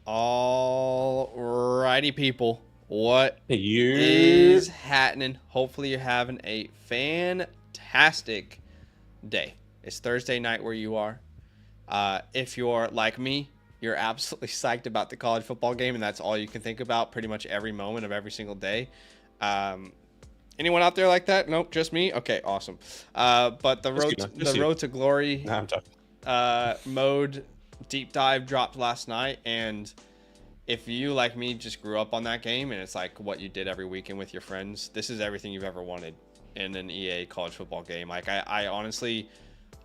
All righty, people. What You is happening? Hopefully, you're having a fantastic day. It's Thursday night where you are. If you're like me, you're absolutely psyched about the college football game, and that's all you can think about pretty much every moment of every single day. Anyone out there like that? Nope, just me. Okay, awesome. But the road to glory Nah, I'm joking. mode deep dive dropped last night, and if you like me just grew up on that game and it's like what you did every weekend with your friends, this is everything you've ever wanted in an EA college football game. Like I honestly,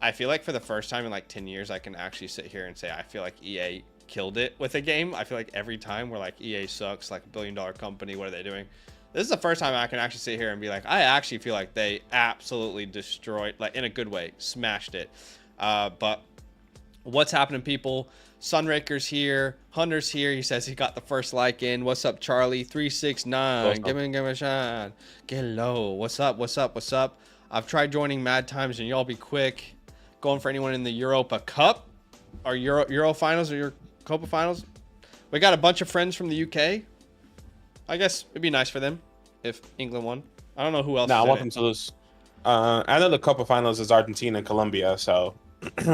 I feel like for the first time in like 10 years I can actually sit here and say I feel like EA killed it with a game. I feel like every time we're like EA sucks, like $1 billion company, what are they doing? This is the first time I can actually sit here and be like, I actually feel like they absolutely destroyed, like in a good way, smashed it. But what's happening, people? Sunraker's here. Hunter's here. He says he got the first like in. What's up, Charlie? 369. Give me a shine. Get low. What's up? What's up? What's up? I've tried joining Mad Times, and y'all be quick. Going for anyone in the Europa Cup or Euro finals or your Copa finals. We got a bunch of friends from the UK. I guess it'd be nice for them if England won. I don't know who else. I want them to lose. I know the Copa Finals is Argentina and Colombia, so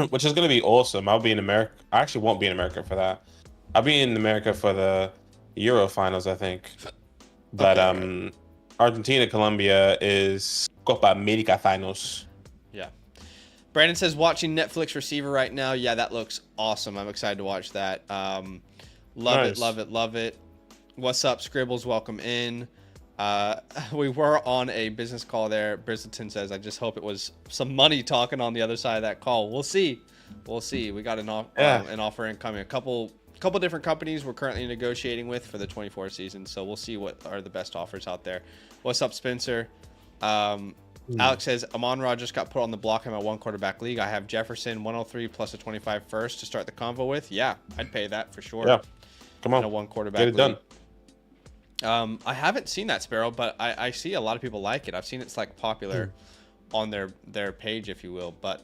which is going to be awesome. I'll be in America. I actually won't be in America for that. I'll be in America for the Euro Finals, I think. But Okay, right. Argentina, Colombia is Copa America Finals. Yeah. Brandon says watching Netflix Receiver right now. Yeah, that looks awesome. I'm excited to watch that. Love it, Nice. love it, love it. What's up, Scribbles? Welcome in. We were on a business call there. Bristleton says, I just hope it was some money talking on the other side of that call. We'll see. We'll see. We got an offer incoming. A couple different companies we're currently negotiating with for the 24 season. So we'll see what are the best offers out there. What's up, Spencer? Alex says, Amon-Ra just got put on the block in my one quarterback league. I have Jefferson 103 plus a 25 first to start the convo with. Yeah, I'd pay that for sure. Yeah. Come on. In a one quarterback Get it league. done. I haven't seen that, Sparrow, but I see a lot of people like it. I've seen it's like popular on their page, if you will. But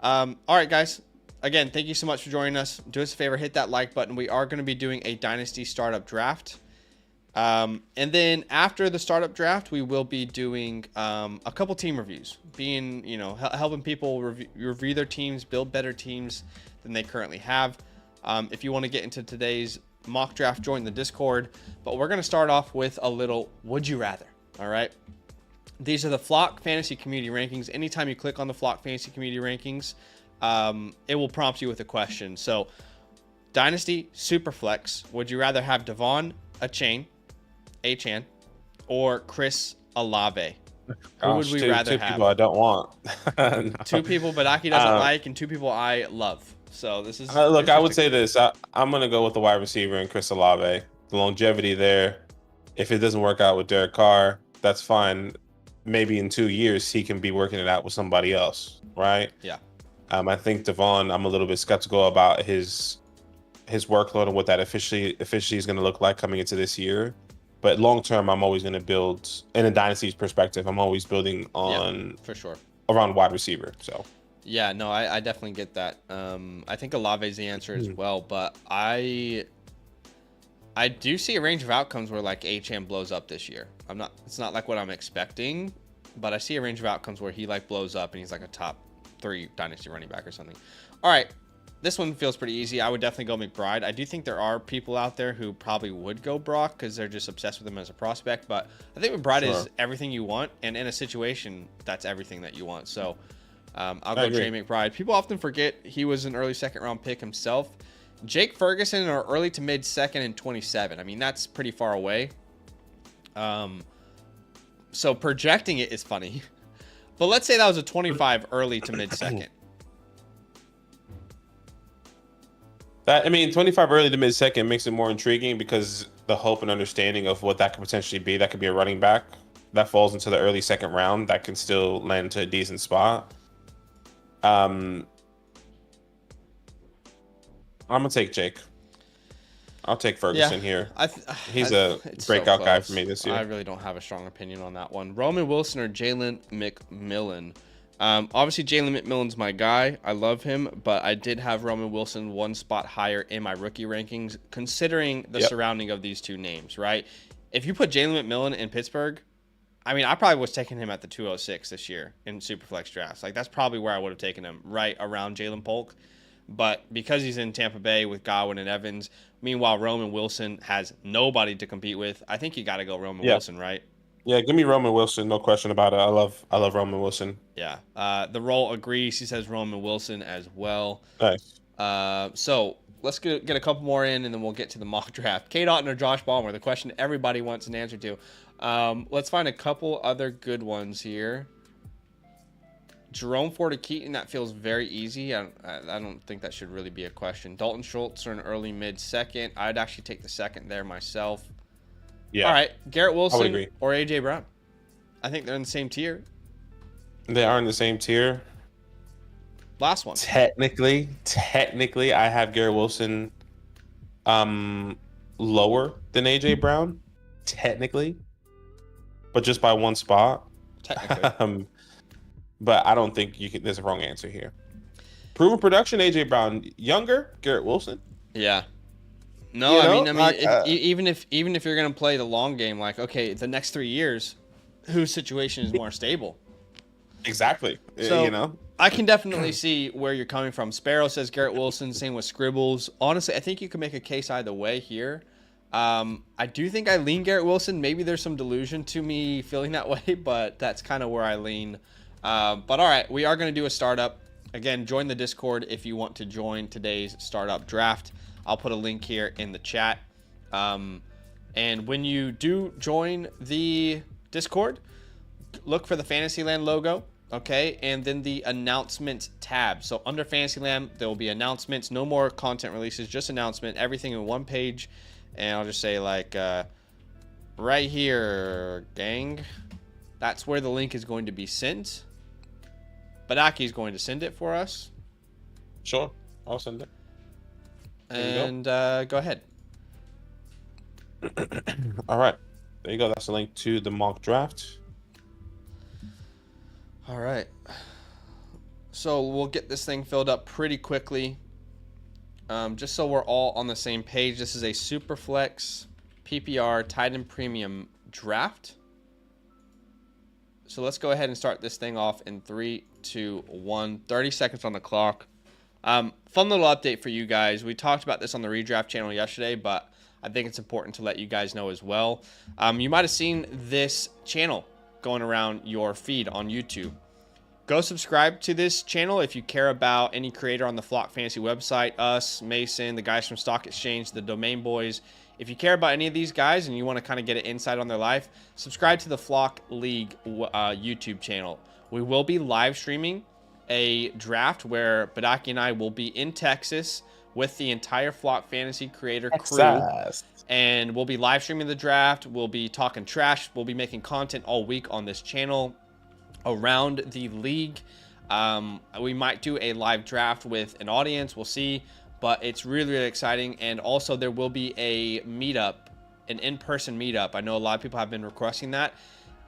all right, guys. Again, thank you so much for joining us. Do us a favor, hit that like button. We are going to be doing a Dynasty startup draft. And then after the startup draft, we will be doing a couple team reviews, being, helping people review their teams, build better teams than they currently have. If you want to get into today's mock draft, join the Discord. But we're going to start off with a little would you rather. All right. These are the Flock Fantasy Community Rankings. Anytime you click on the Flock Fantasy Community Rankings, it will prompt you with a question. So, Dynasty Superflex, would you rather have Devon Achane, or Chris Olave? Who would we rather two have? people I don't want. No. Two people Badaki doesn't like, and two people I love. So this is Look, I would say this. I'm going to go with the wide receiver and Chris Olave. The longevity there. If it doesn't work out with Derek Carr, that's fine. Maybe in 2 years, he can be working it out with somebody else, right? Yeah. I think Devon, I'm a little bit skeptical about his workload and what that officially is going to look like coming into this year. But long term, I'm always going to build, in a dynasty's perspective, I'm always building on for sure around wide receiver. So yeah, no, I definitely get that. I think Olave is the answer as well, but I do see a range of outcomes where like Achane blows up this year. It's not like what I'm expecting, but I see a range of outcomes where he like blows up and he's like a top 3 dynasty running back or something. All right. This one feels pretty easy. I would definitely go McBride. I do think there are people out there who probably would go Brock because they're just obsessed with him as a prospect. But I think McBride is everything you want. And in a situation, that's everything that you want. So I'll go Jay McBride. People often forget he was an early second round pick himself. Jake Ferguson are early to mid second and 27. I mean, that's pretty far away. So projecting it is funny. But let's say that was a 25 early to mid second. 25 early to mid second makes it more intriguing because the hope and understanding of what that could potentially be. That could be a running back that falls into the early second round that can still land to a decent spot. I'm gonna take Jake. I'll take Ferguson here. He's a breakout guy for me this year. I really don't have a strong opinion on that one. Roman Wilson or Jalen McMillan. Obviously, Jalen McMillan's my guy. I love him, but I did have Roman Wilson one spot higher in my rookie rankings, considering the surrounding of these two names, right? If you put Jalen McMillan in Pittsburgh, I mean, I probably was taking him at the 206 this year in Superflex drafts. Like, that's probably where I would have taken him, right around Jalen Polk. But because he's in Tampa Bay with Godwin and Evans, meanwhile, Roman Wilson has nobody to compete with, I think you got to go Roman Wilson, right? Yeah, give me Roman Wilson, no question about it. I love Roman Wilson. Yeah. The role agrees. He says Roman Wilson as well. Nice. So let's get a couple more in, and then we'll get to the mock draft. K. Dotton or Josh Ballmer, the question everybody wants an answer to. Let's find a couple other good ones here. Jerome Ford or Keaton, that feels very easy. I don't think that should really be a question. Dalton Schultz or an early mid-second. I'd actually take the second there myself. Yeah. All right, Garrett Wilson or A.J. Brown. I think they're in the same tier. They are in the same tier. Last one. Technically, I have Garrett Wilson lower than A.J. Brown. Technically. But just by one spot. Technically. But I don't think there's a wrong answer here. Proven production, A.J. Brown. Younger, Garrett Wilson. Yeah. No, I mean, even if you're gonna play the long game, like, okay, the next 3 years, whose situation is more stable? Exactly. So, I can definitely see where you're coming from. Sparrow says Garrett Wilson. Same with Scribbles. Honestly, I think you can make a case either way here. I do think I lean Garrett Wilson. Maybe there's some delusion to me feeling that way, but that's kind of where I lean. But all right, we are going to do a startup. Again, join the Discord if you want to join today's startup draft. I'll put a link here in the chat. And when you do join the Discord, look for the Fantasyland logo, okay? And then the announcement tab. So under Fantasyland, there will be announcements. No more content releases, just announcement. Everything in one page. And I'll just say, like, right here, gang. That's where the link is going to be sent. Badaki is going to send it for us. Sure, I'll send it. And go ahead. All right. There you go. That's a link to the mock draft. All right. So we'll get this thing filled up pretty quickly. Just so we're all on the same page, this is a Superflex PPR tight end premium draft. So let's go ahead and start this thing off in 3, 2, 1. 30 seconds on the clock. Fun little update for you guys. We talked about this on the redraft channel yesterday, but I think it's important to let you guys know as well. You might have seen this channel going around your feed on YouTube. Go subscribe to this channel if you care about any creator on the Flock Fantasy website, us, Mason, the guys from Stock Exchange, the Domain Boys. If you care about any of these guys and you want to kind of get an insight on their life, subscribe to the Flock League YouTube channel. We will be live streaming a draft where Badaki and I will be in Texas with the entire Flock Fantasy creator crew. And we'll be live streaming the draft. We'll be talking trash. We'll be making content all week on this channel around the league. We might do a live draft with an audience. We'll see. But it's really, really exciting. And also there will be a meetup, an in-person meetup. I know a lot of people have been requesting that.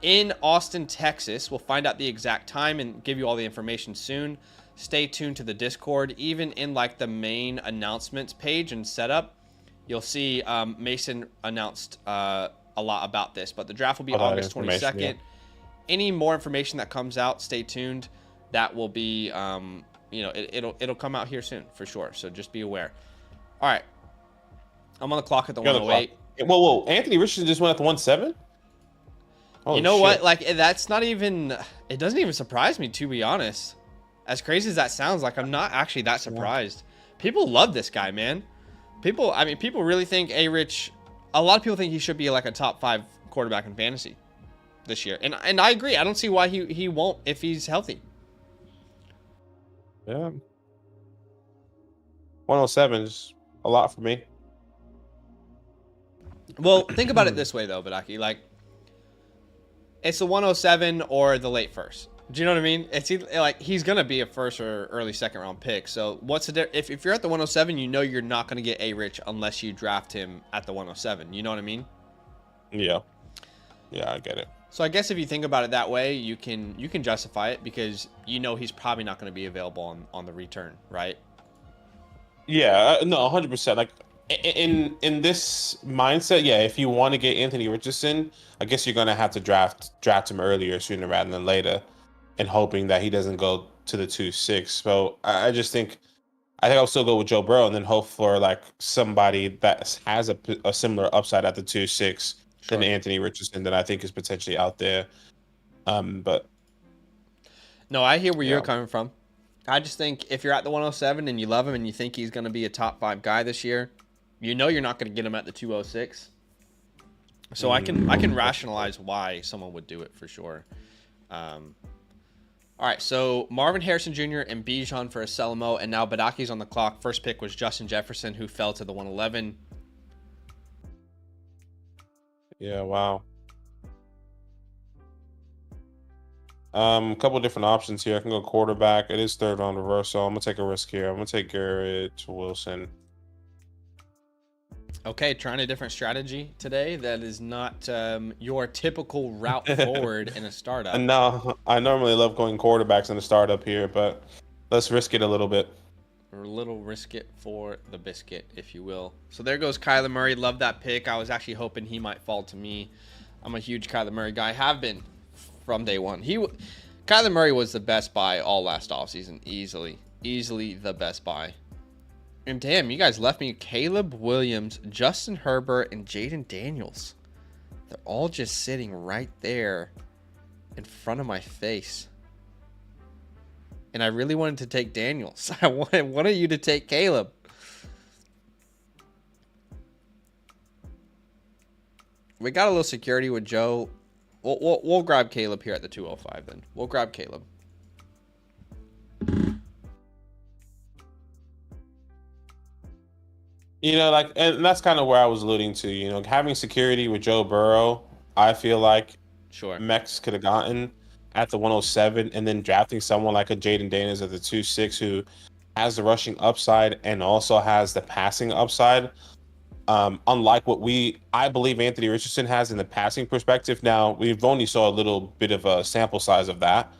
In Austin, Texas. We'll find out the exact time and give you all the information soon. Stay tuned to the Discord. Even in like the main announcements page and setup, you'll see Mason announced a lot about this. But the draft will be August 22nd. Yeah. Any more information that comes out, stay tuned. That will be, it'll come out here soon for sure. So just be aware. All right. I'm on the clock at the 108. Whoa. Anthony Richardson just went at the 107? You know what? Like, that's not even, it doesn't even surprise me, to be honest. As crazy as that sounds, like, I'm not actually that surprised. People love this guy, man. People really think A-Rich, a lot of people think he should be like a top 5 quarterback in fantasy this year. And I agree. I don't see why he won't if he's healthy. Yeah. 107 is a lot for me. Well, think about it this way, though, Badaki. Like, it's the 107 or the late first. Do you know what I mean? It's either, like, he's going to be a first or early second round pick. So what's the if you're at the 107, you know you're not going to get A-Rich unless you draft him at the 107. You know what I mean? Yeah. Yeah, I get it. So I guess if you think about it that way, you can justify it because you know he's probably not going to be available on the return, right? Yeah, no, 100%. Like in this mindset, yeah, if you want to get Anthony Richardson, I guess you're gonna have to draft him earlier sooner rather than later, and hoping that he doesn't go to the 2-6. So I just think I'll still go with Joe Burrow and then hope for like somebody that has a similar upside at the 2-6 than Sure. Anthony Richardson that I think is potentially out there. But No, I hear where you're yeah. coming from. I just think if you're at the 107 and you love him and you think he's going to be a top 5 guy this year, you know you're not going to get him at the 206. So I can rationalize why someone would do it for sure. All right, so Marvin Harrison Jr. and Bijan for Aselmo, and now Badaki's on the clock. First pick was Justin Jefferson, who fell to the 111. Yeah, wow. A couple different options here. I can go quarterback. It is third round reversal. I'm gonna take a risk here. I'm gonna take Garrett Wilson. Okay, trying a different strategy today. That is not your typical route forward in a startup. And now I normally love going quarterbacks in the startup here, but let's risk it a little bit. Or a little risk it for the biscuit, if you will. So there goes Kyler Murray. Love that pick. I was actually hoping he might fall to me. I'm a huge Kyler Murray guy. Have been from day one. Kyler Murray was the best buy all last offseason. Easily the best buy. And damn, you guys left me Caleb Williams, Justin Herbert, and Jaden Daniels. They're all just sitting right there in front of my face. And I really wanted to take Daniels. I wanted you to take Caleb. We got a little security with Joe. We'll grab Caleb here at the 205 then. We'll grab Caleb. Like, and that's kind of where I was alluding to. Having security with Joe Burrow, I feel like Sure. Mex could have gotten at the 107, and then drafting someone like a Jaden Daniels at the 2-6 who has the rushing upside and also has the passing upside. Unlike what I believe Anthony Richardson has in the passing perspective. Now, we've only saw a little bit of a sample size of that.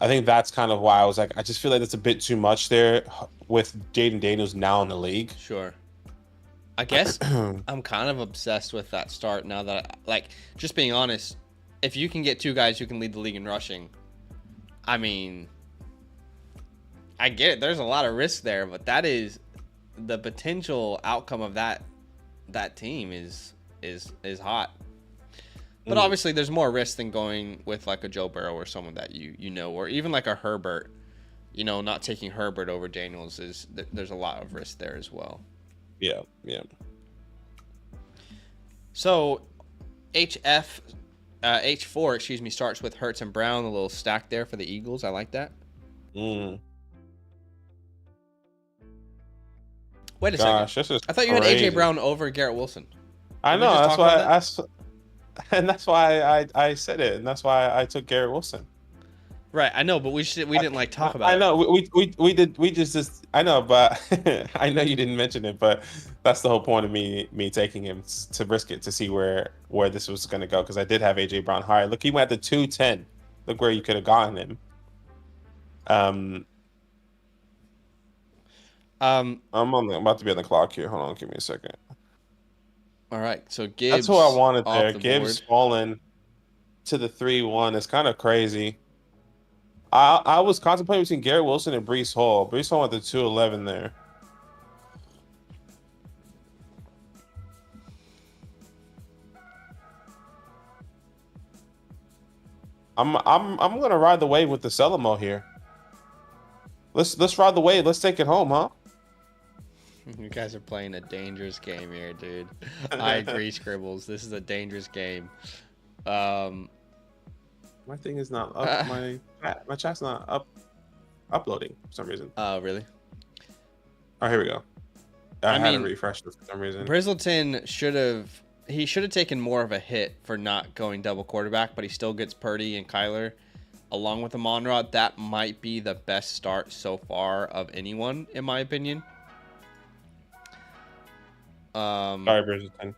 I think that's kind of why I was like, I just feel like it's a bit too much there with Jaden Daniels now in the league. Sure. I guess I'm kind of obsessed with that start now that, just being honest, if you can get two guys who can lead the league in rushing, I mean, I get it. There's a lot of risk there, but that is the potential outcome of that team is hot. But obviously, there's more risk than going with like a Joe Burrow or someone that or even like a Herbert. Not taking Herbert over Daniels there's a lot of risk there as well. Yeah. So, H4, starts with Hurts and Brown. A little stack there for the Eagles. I like that. Mm. Wait a second. I thought you had AJ Brown over Garrett Wilson. I know. That's why I said it, and that's why I took Garrett Wilson. Right, I know, but we didn't talk about it. I know we did. We just I know, but I know you didn't mention it, but that's the whole point of me taking him, to risk it, to see where this was going to go, because I did have AJ Brown higher. Look, he went at the 210. Look where you could have gotten him. I'm about to be on the clock here. Hold on, give me a second. All right, so Gibbs. That's who I wanted there. Gibbs falling to the 3-1. It's kind of crazy. I was contemplating between Garrett Wilson and Breece Hall. Breece Hall at the 211 there. I'm gonna ride the wave with the Selimo here. Let's ride the wave. Let's take it home, huh? You guys are playing a dangerous game here, dude. I agree, Scribbles. This is a dangerous game. My thing is not up. My chat's not uploading for some reason. Oh, really? Oh, here we go. I had to refresh it for some reason. Brizzleton should have taken more of a hit for not going double quarterback, but he still gets Purdy and Kyler along with Amon-Ra. That might be the best start so far of anyone, in my opinion. Sorry, Brizzleton.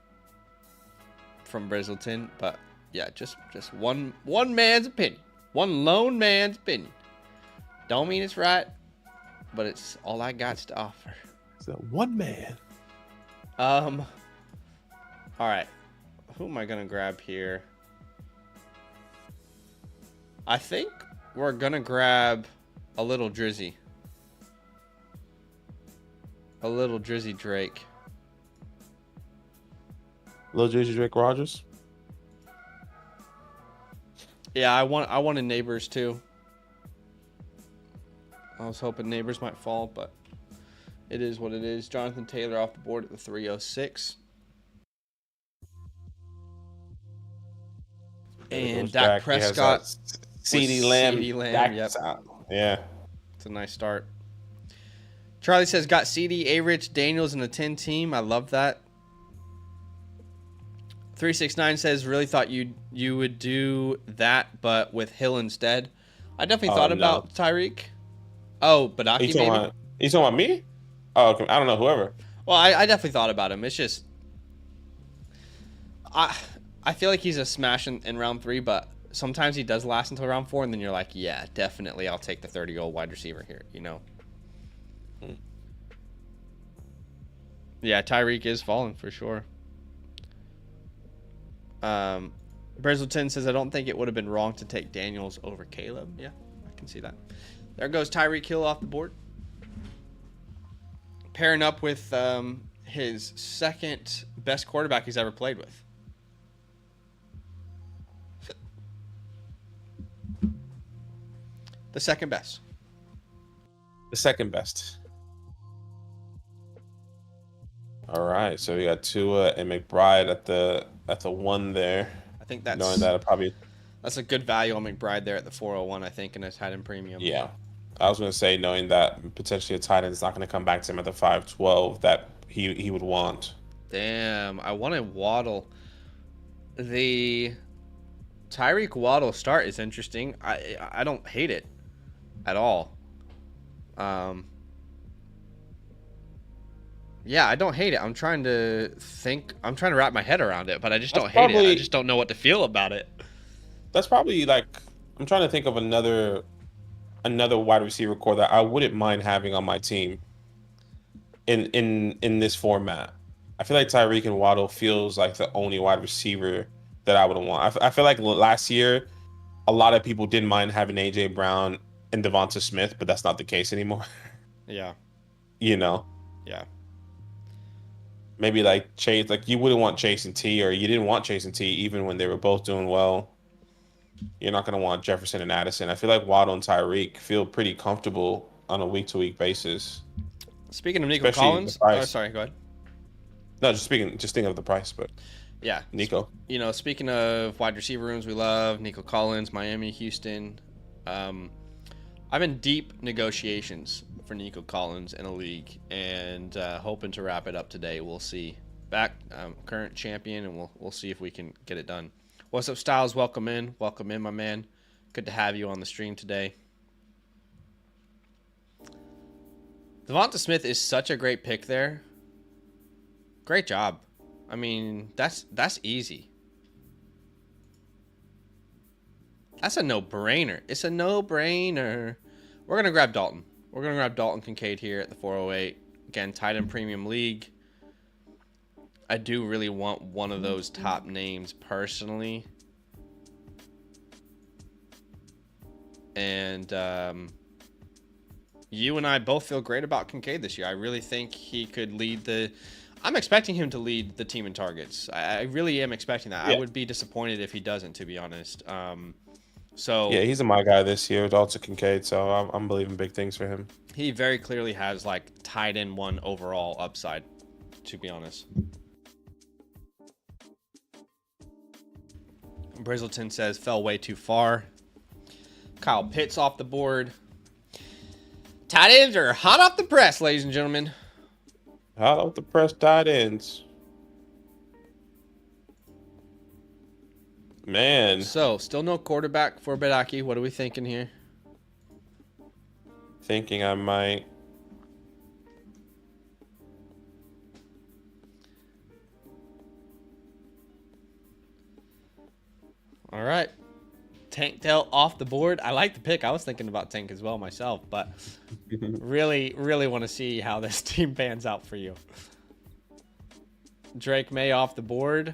From Brizzleton, but Yeah, just one man's opinion. One lone man's opinion. Don't mean it's right, but it's all I got to offer. It's one man. All right. Who am I gonna grab here? I think we're gonna grab a little Drizzy. A little Drizzy Drake. Little Drizzy Drake Rogers. Yeah, I wanted Neighbors too. I was hoping Neighbors might fall, but it is what it is. Jonathan Taylor off the board at the 306. And Dak Prescott. CeeDee Lamb. CeeDee Lamb, yep. Yeah. It's a nice start. Charlie says, got CD, A-Rich, Daniels in a 10 team. I love that. 369 says, really thought you would do that, but with Hill instead. I definitely thought about Tyreek. Oh, Badaki, maybe? You talking about me? Oh, okay. I don't know, whoever. Well, I definitely thought about him. It's just... I feel like he's a smash in round 3, but sometimes he does last until round 4, and then you're like, yeah, definitely I'll take the 30-year-old wide receiver here, you know? Yeah, Tyreek is falling for sure. Brizzleton says, I don't think it would have been wrong to take Daniels over Caleb. Yeah, I can see that. There goes Tyreek Hill off the board. Pairing up with his second best quarterback he's ever played with. The second best. The second best. All right, so we got Tua and McBride at the 1 there. I think that's knowing that that's a good value on McBride there at the 401, I think, in a tight end premium. Yeah, I was going to say, knowing that potentially a tight end is not going to come back to him at the 512 that he would want. Damn, I wanted Waddle. The Tyreek Waddle start is interesting. I don't hate it at all. Yeah, I don't hate it. I'm trying to wrap my head around it, but I just don't hate it. I just don't know what to feel about it. That's probably like, I'm trying to think of another wide receiver core that I wouldn't mind having on my team in this format. I feel like Tyreek and Waddle feels like the only wide receiver that I would want. I feel like last year, a lot of people didn't mind having AJ Brown and Devonta Smith, but that's not the case anymore. Yeah. You know? Yeah. Maybe like Chase, like you wouldn't want Chase and T, or you didn't want Chase and T even when they were both doing well. You're not going to want Jefferson and Addison. I feel like Waddle and Tyreek feel pretty comfortable on a week-to-week basis. Speaking of Nico Collins, sorry, go ahead. No, just thinking of the price, but yeah, Nico. Speaking of wide receiver rooms, we love Nico Collins, Miami, Houston. I'm in deep negotiations for Nico Collins in a league, and hoping to wrap it up today. We'll see. Current champion, and we'll see if we can get it done. What's up, Styles? Welcome in, my man. Good to have you on the stream today. Devonta Smith is such a great pick there. Great job. I mean, that's easy. That's a no-brainer. It's a no-brainer. We're going to grab Dalton. We're going to grab Dalton Kincaid here at the 408. Again, tight end premium league. I do really want one of those top names personally. And you and I both feel great about Kincaid this year. I really think he could lead I'm expecting him to lead the team in targets. I really am expecting that. Yeah. I would be disappointed if he doesn't, to be honest. Yeah, he's my guy this year, Dalton Kincaid, so I'm believing big things for him. He very clearly has like tight end 1 overall upside, to be honest. Brizzleton says fell way too far. Kyle Pitts off the board. Tight ends are hot off the press, ladies and gentlemen. Hot off the press tight ends. Man. So, still no quarterback for Badaki. What are we thinking here? Thinking I might. right. Tank Dell off the board. I like the pick. I was thinking about Tank as well myself, but really, really want to see how this team pans out for you. Drake May off the board.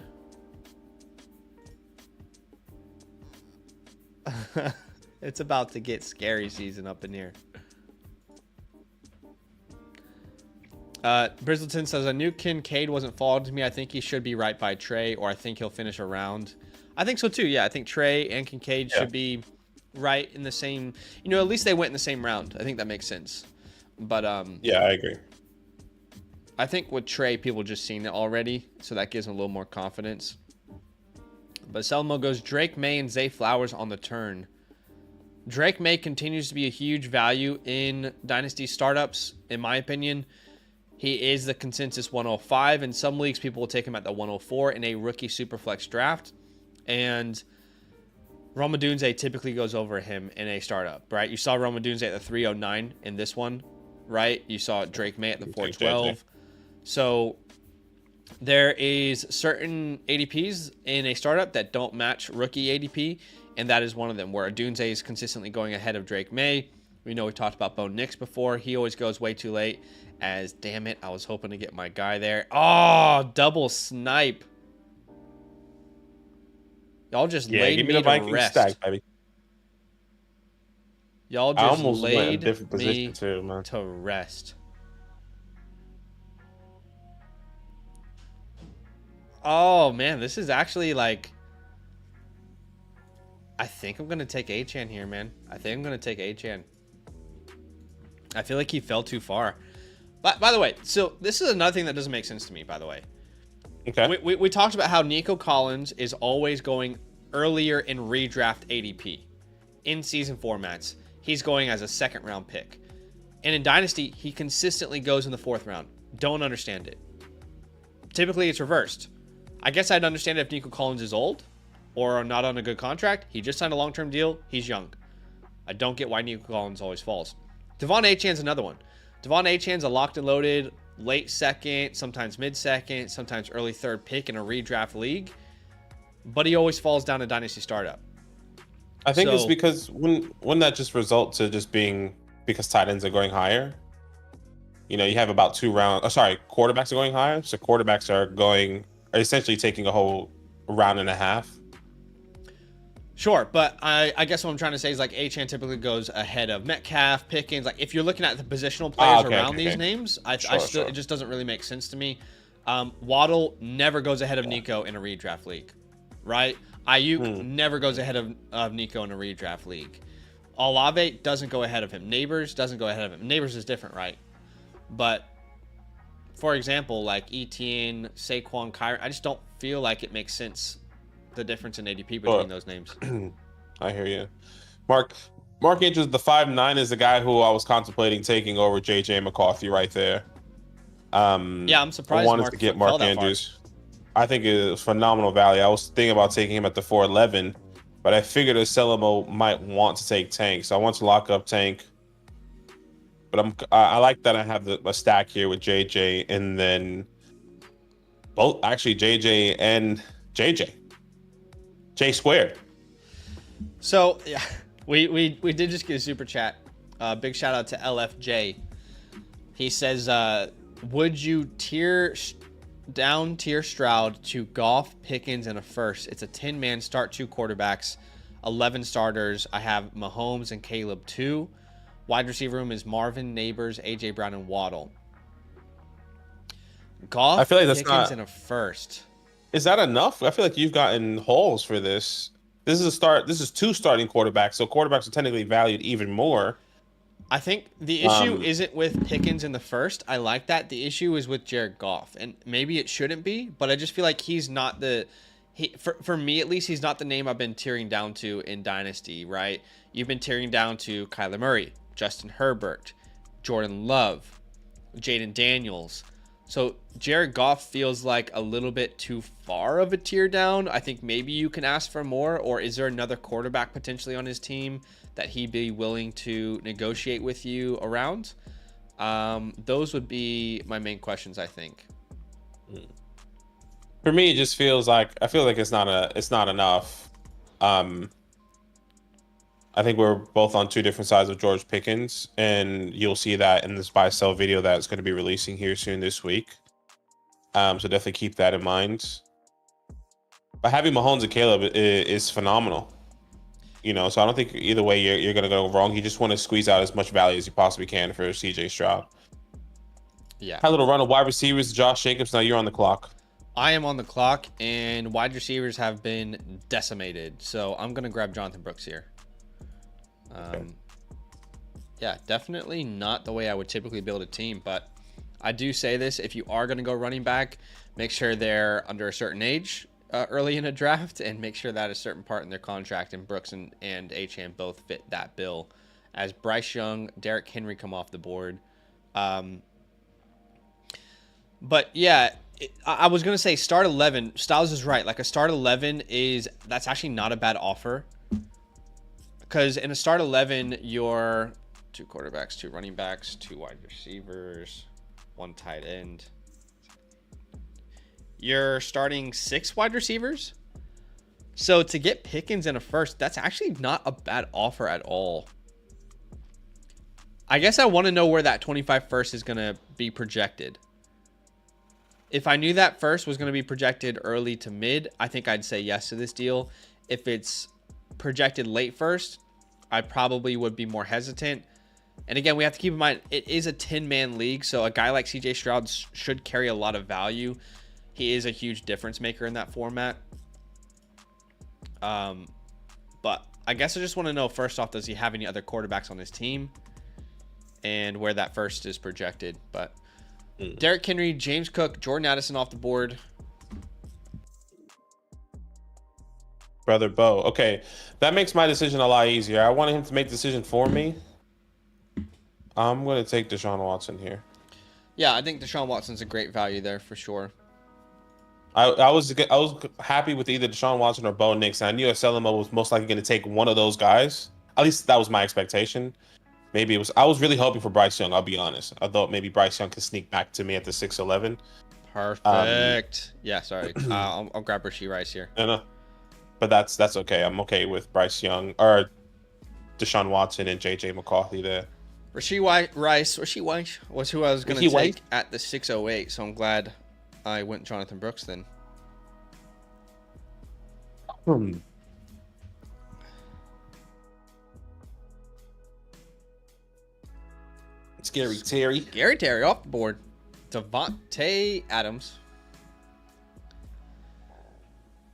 It's about to get scary season up in here. Brizzleton says, I knew Kincaid wasn't falling to me. I think he should be right by Trey, or I think he'll finish around. I think so too. Yeah, I think Trey and Kincaid should be right in the same, at least they went in the same round. I think that makes sense. But yeah, I agree. I think with Trey, people just seen it already, so that gives them a little more confidence. But Selmo goes Drake May and Zay Flowers on the turn. Drake May continues to be a huge value in Dynasty startups, in my opinion. He is the consensus 105. In some leagues, people will take him at the 104 in a rookie superflex draft. And Rome Odunze typically goes over him in a startup, right? You saw Rome Odunze at the 309 in this one, right? You saw Drake May at the 412. So there is certain ADPs in a startup that don't match rookie ADP, and that is one of them, where Odunze is consistently going ahead of Drake May. We know we talked about Bo Nix before. He always goes way too late, as damn it, I was hoping to get my guy there. Oh, double snipe. Y'all just laid give me the to Vikings rest. stack, baby. Y'all I just almost went in a laid different me position too, man. to rest. Oh, man, this is actually like... I think I'm going to take Achane here, man. I think I'm going to take Achane. I feel like he fell too far. But by the way, so this is another thing that doesn't make sense to me, by the way. Okay. We talked about how Nico Collins is always going earlier in redraft ADP. In season formats, he's going as a second round pick. And in Dynasty, he consistently goes in the 4th round. Don't understand it. Typically, it's reversed. I guess I'd understand it if Nico Collins is old or not on a good contract. He just signed a long-term deal. He's young. I don't get why Nico Collins always falls. Devon Achane's another one. Devon Achane's a locked and loaded late second, sometimes mid-second, sometimes early 3rd pick in a redraft league, but he always falls down a Dynasty startup. I think it's because wouldn't that just result to just being because tight ends are going higher? You have about 2 rounds. Oh, sorry, quarterbacks are going higher. So quarterbacks are essentially taking a whole round and a half. Sure, but I guess what I'm trying to say is like Achane typically goes ahead of Metcalf, Pickens. Like if you're looking at the positional players around these names, it just doesn't really make sense to me. Waddle never goes ahead of Nico in a redraft league, right? Ayuk never goes ahead of Nico in a redraft league. Olave doesn't go ahead of him. Neighbors doesn't go ahead of him. Neighbors is different, right? But for example, like Etienne, Saquon, Kyron, I just don't feel like it makes sense. The difference in ADP between those names. I hear you. Mark Andrews, the 5'9" is the guy who I was contemplating taking over JJ McCarthy right there. Yeah, I'm surprised. I wanted to get Mark Andrews. I think it was phenomenal value. I was thinking about taking him at the 411, but I figured a Selimo might want to take Tank, so I want to lock up Tank. But I like that I have a stack here with JJ, and then both actually JJ and JJ. J squared. So yeah, we did just get a super chat. Big shout out to LFJ. He says, would you tier Stroud to Goff, Pickens, and a first? It's a 10-man start, 2 quarterbacks, 11 starters. I have Mahomes and Caleb 2. Wide receiver room is Marvin, Neighbors, AJ Brown, and Waddle. Goff, I feel like that's Pickens, and a first. Is that enough? I feel like you've gotten holes for this. This is a start. This is 2 starting quarterbacks, so quarterbacks are technically valued even more. I think the issue isn't with Pickens in the first. I like that. The issue is with Jared Goff, and maybe it shouldn't be, but I just feel like he's not for me at least, he's not the name I've been tearing down to in Dynasty, right? You've been tearing down to Kyler Murray, Justin Herbert, Jordan Love, Jaden Daniels. So Jared Goff feels like a little bit too far of a tier down. I think maybe you can ask for more, or is there another quarterback potentially on his team that he'd be willing to negotiate with you around? Those would be my main questions, I think. For me, it just feels like it's not enough. Um, I think we're both on two different sides of George Pickens, and you'll see that in this buy sell video that's going to be releasing here soon this week. So definitely keep that in mind. But having Mahomes and Caleb is phenomenal. You know, so I don't think either way you're going to go wrong. You just want to squeeze out as much value as you possibly can for CJ Stroud. Yeah. Had a little run of wide receivers, Josh Jacobs. Now you're on the clock. I am on the clock, and wide receivers have been decimated. So I'm going to grab Jonathan Brooks here. Okay. Yeah, definitely not the way I would typically build a team, but I do say this: if you are going to go running back, make sure they're under a certain age early in a draft, and make sure that a certain part in their contract, and Brooks and Achane both fit that bill. As Bryce Young, Derrick Henry come off the board. But yeah, I was going to say start 11. Styles is right. Like a start 11 that's actually not a bad offer. Because in a start 11, you're 2 quarterbacks, 2 running backs, 2 wide receivers, 1 tight end. You're starting 6 wide receivers. So to get Pickens in a first, that's actually not a bad offer at all. I guess I want to know where that 25 first is going to be projected. If I knew that first was going to be projected early to mid, I think I'd say yes to this deal. If it's projected late first, I probably would be more hesitant. And again, we have to keep in mind, it is a 10-man league, so a guy like CJ Stroud should carry a lot of value. He is a huge difference maker in that format. But I guess I just want to know, first off, does he have any other quarterbacks on his team? And where that first is projected. But Derrick Henry, James Cook, Jordan Addison off the board. Brother Bo. Okay, that makes my decision a lot easier. I wanted him to make the decision for me. I'm going to take Deshaun Watson here. Yeah, I think Deshaun Watson's a great value there for sure. I was happy with either Deshaun Watson or Bo Nix. And I knew Selema was most likely going to take one of those guys. At least that was my expectation. Maybe it was. I was really hoping for Bryce Young. I'll be honest. I thought maybe Bryce Young could sneak back to me at the 6'11". Perfect. Yeah, sorry. I'll grab Rashee Rice here. But that's okay. I'm okay with Bryce Young or Deshaun Watson and JJ McCarthy there. Rashee Rice was who I was going to take at the 608. So I'm glad I went Jonathan Brooks then. Scary Terry off the board. Devontae Adams.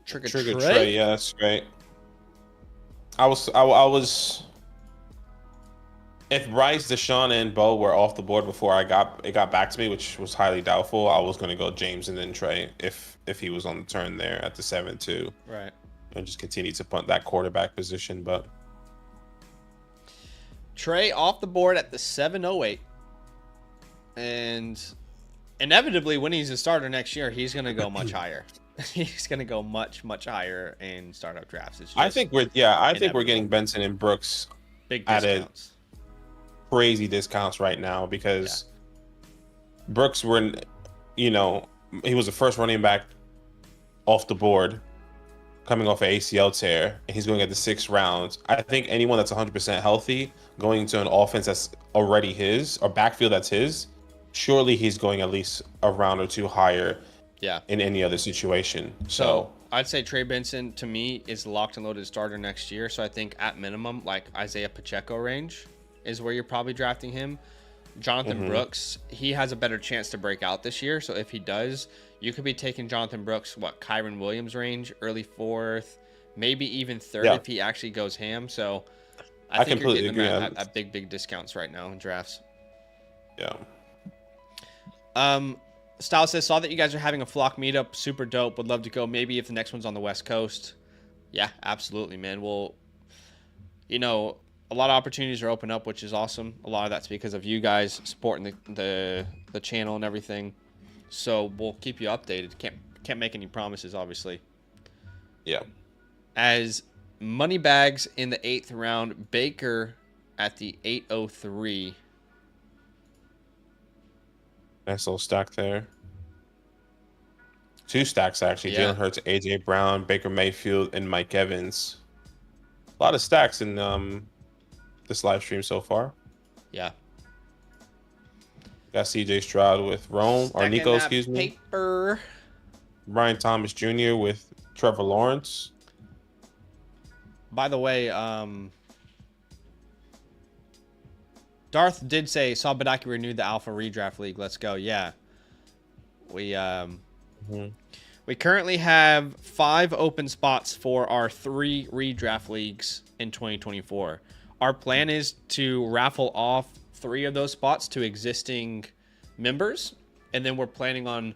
Trigger Trey. Yeah, that's great. I was. If Bryce, Deshaun, and Bo were off the board before it got back to me, which was highly doubtful, I was going to go James and then Trey if he was on the turn there at the 7-2. Right. And just continue to punt that quarterback position, but Trey off the board at the 708. And inevitably, when he's a starter next year, he's going to go much higher. He's going to go much, much higher in startup drafts. I think we're getting Benson and Brooks big discounts. Crazy discounts right now because Brooks he was the first running back off the board coming off an ACL tear, and he's going at the 6th round. I think anyone that's 100% healthy going to an offense that's already his or backfield that's his, surely he's going at least a round or 2 higher. Yeah. In any other situation. So I'd say Trey Benson to me is locked and loaded starter next year. So I think at minimum, like Isaiah Pacheco range is where you're probably drafting him. Jonathan Brooks, he has a better chance to break out this year. So if he does, you could be taking Jonathan Brooks, Kyron Williams range, early 4th, maybe even 3rd if he actually goes ham. So I think you're getting them at big discounts right now in drafts. Yeah. Style says, saw that you guys are having a flock meetup. Super dope. Would love to go. Maybe if the next one's on the West Coast. Yeah, absolutely, man. Well, a lot of opportunities are open up, which is awesome. A lot of that's because of you guys supporting the channel and everything. So we'll keep you updated. Can't make any promises, obviously. Yeah. As money bags in the 8th round, Baker at the 803. Nice little stack there. 2 stacks, actually. Yeah. Jalen Hurts, A.J. Brown, Baker Mayfield, and Mike Evans. A lot of stacks in this live stream so far. Yeah. Got CJ Stroud with Rome, or Stacking Nico, that excuse me. paper. Brian Thomas Jr. with Trevor Lawrence. By the way, Darth did say saw Badaki renewed the Alpha Redraft League. Let's go. Yeah. We we currently have 5 open spots for our 3 redraft leagues in 2024. Our plan is to raffle off 3 of those spots to existing members, and then we're planning on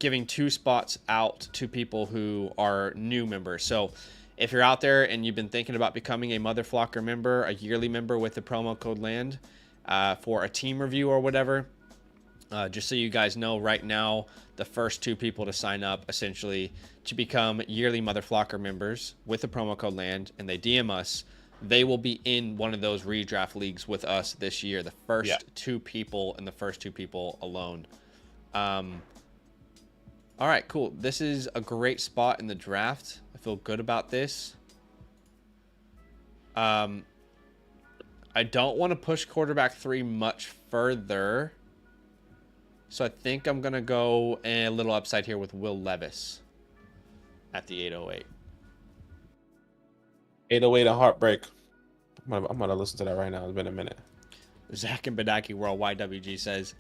giving 2 spots out to people who are new members. So if you're out there and you've been thinking about becoming a Motherflocker member, a yearly member with the promo code LAND for a team review or whatever, just so you guys know, right now, the first 2 people to sign up essentially to become yearly Motherflocker members with the promo code LAND, and they DM us, they will be in one of those redraft leagues with us this year. The first 2 people and the first 2 people alone. All right, cool. This is a great spot in the draft. I feel good about this. I don't want to push quarterback 3 much further. So I think I'm going to go a little upside here with Will Levis at the 808. 808 a heartbreak. I'm going to listen to that right now. It's been a minute. Zach and Badaki World YWG says,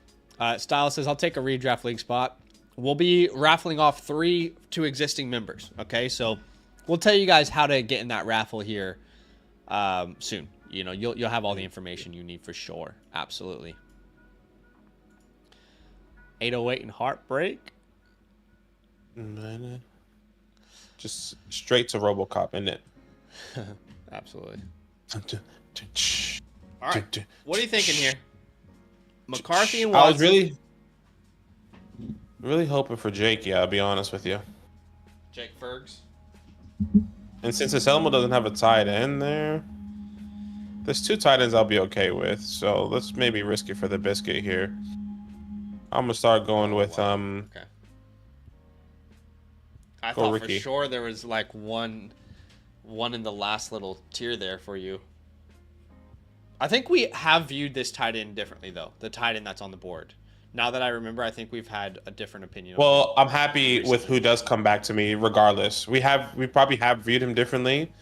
Style says, I'll take a redraft league spot. We'll be raffling off 3 to existing members. Okay, so we'll tell you guys how to get in that raffle here soon. You know, you'll have all the information you need for sure. Absolutely. 808 and heartbreak. Just straight to RoboCop, isn't it? Absolutely. All right. What are you thinking here? McCarthy and Watson. I was really hoping for Jake. Yeah, I'll be honest with you. Jake Fergs. And since Anselmo doesn't have a tight end there, there's 2 tight ends I'll be okay with. So let's maybe risk it for the biscuit here. I'm gonna start going with Okay. I thought Ricky. for sure there was like one in the last little tier there for you. I think we have viewed this tight end differently though. The tight end that's on the board. Now that I remember, I think we've had a different opinion. Well, I'm happy with who does come back to me regardless. We probably have viewed him differently,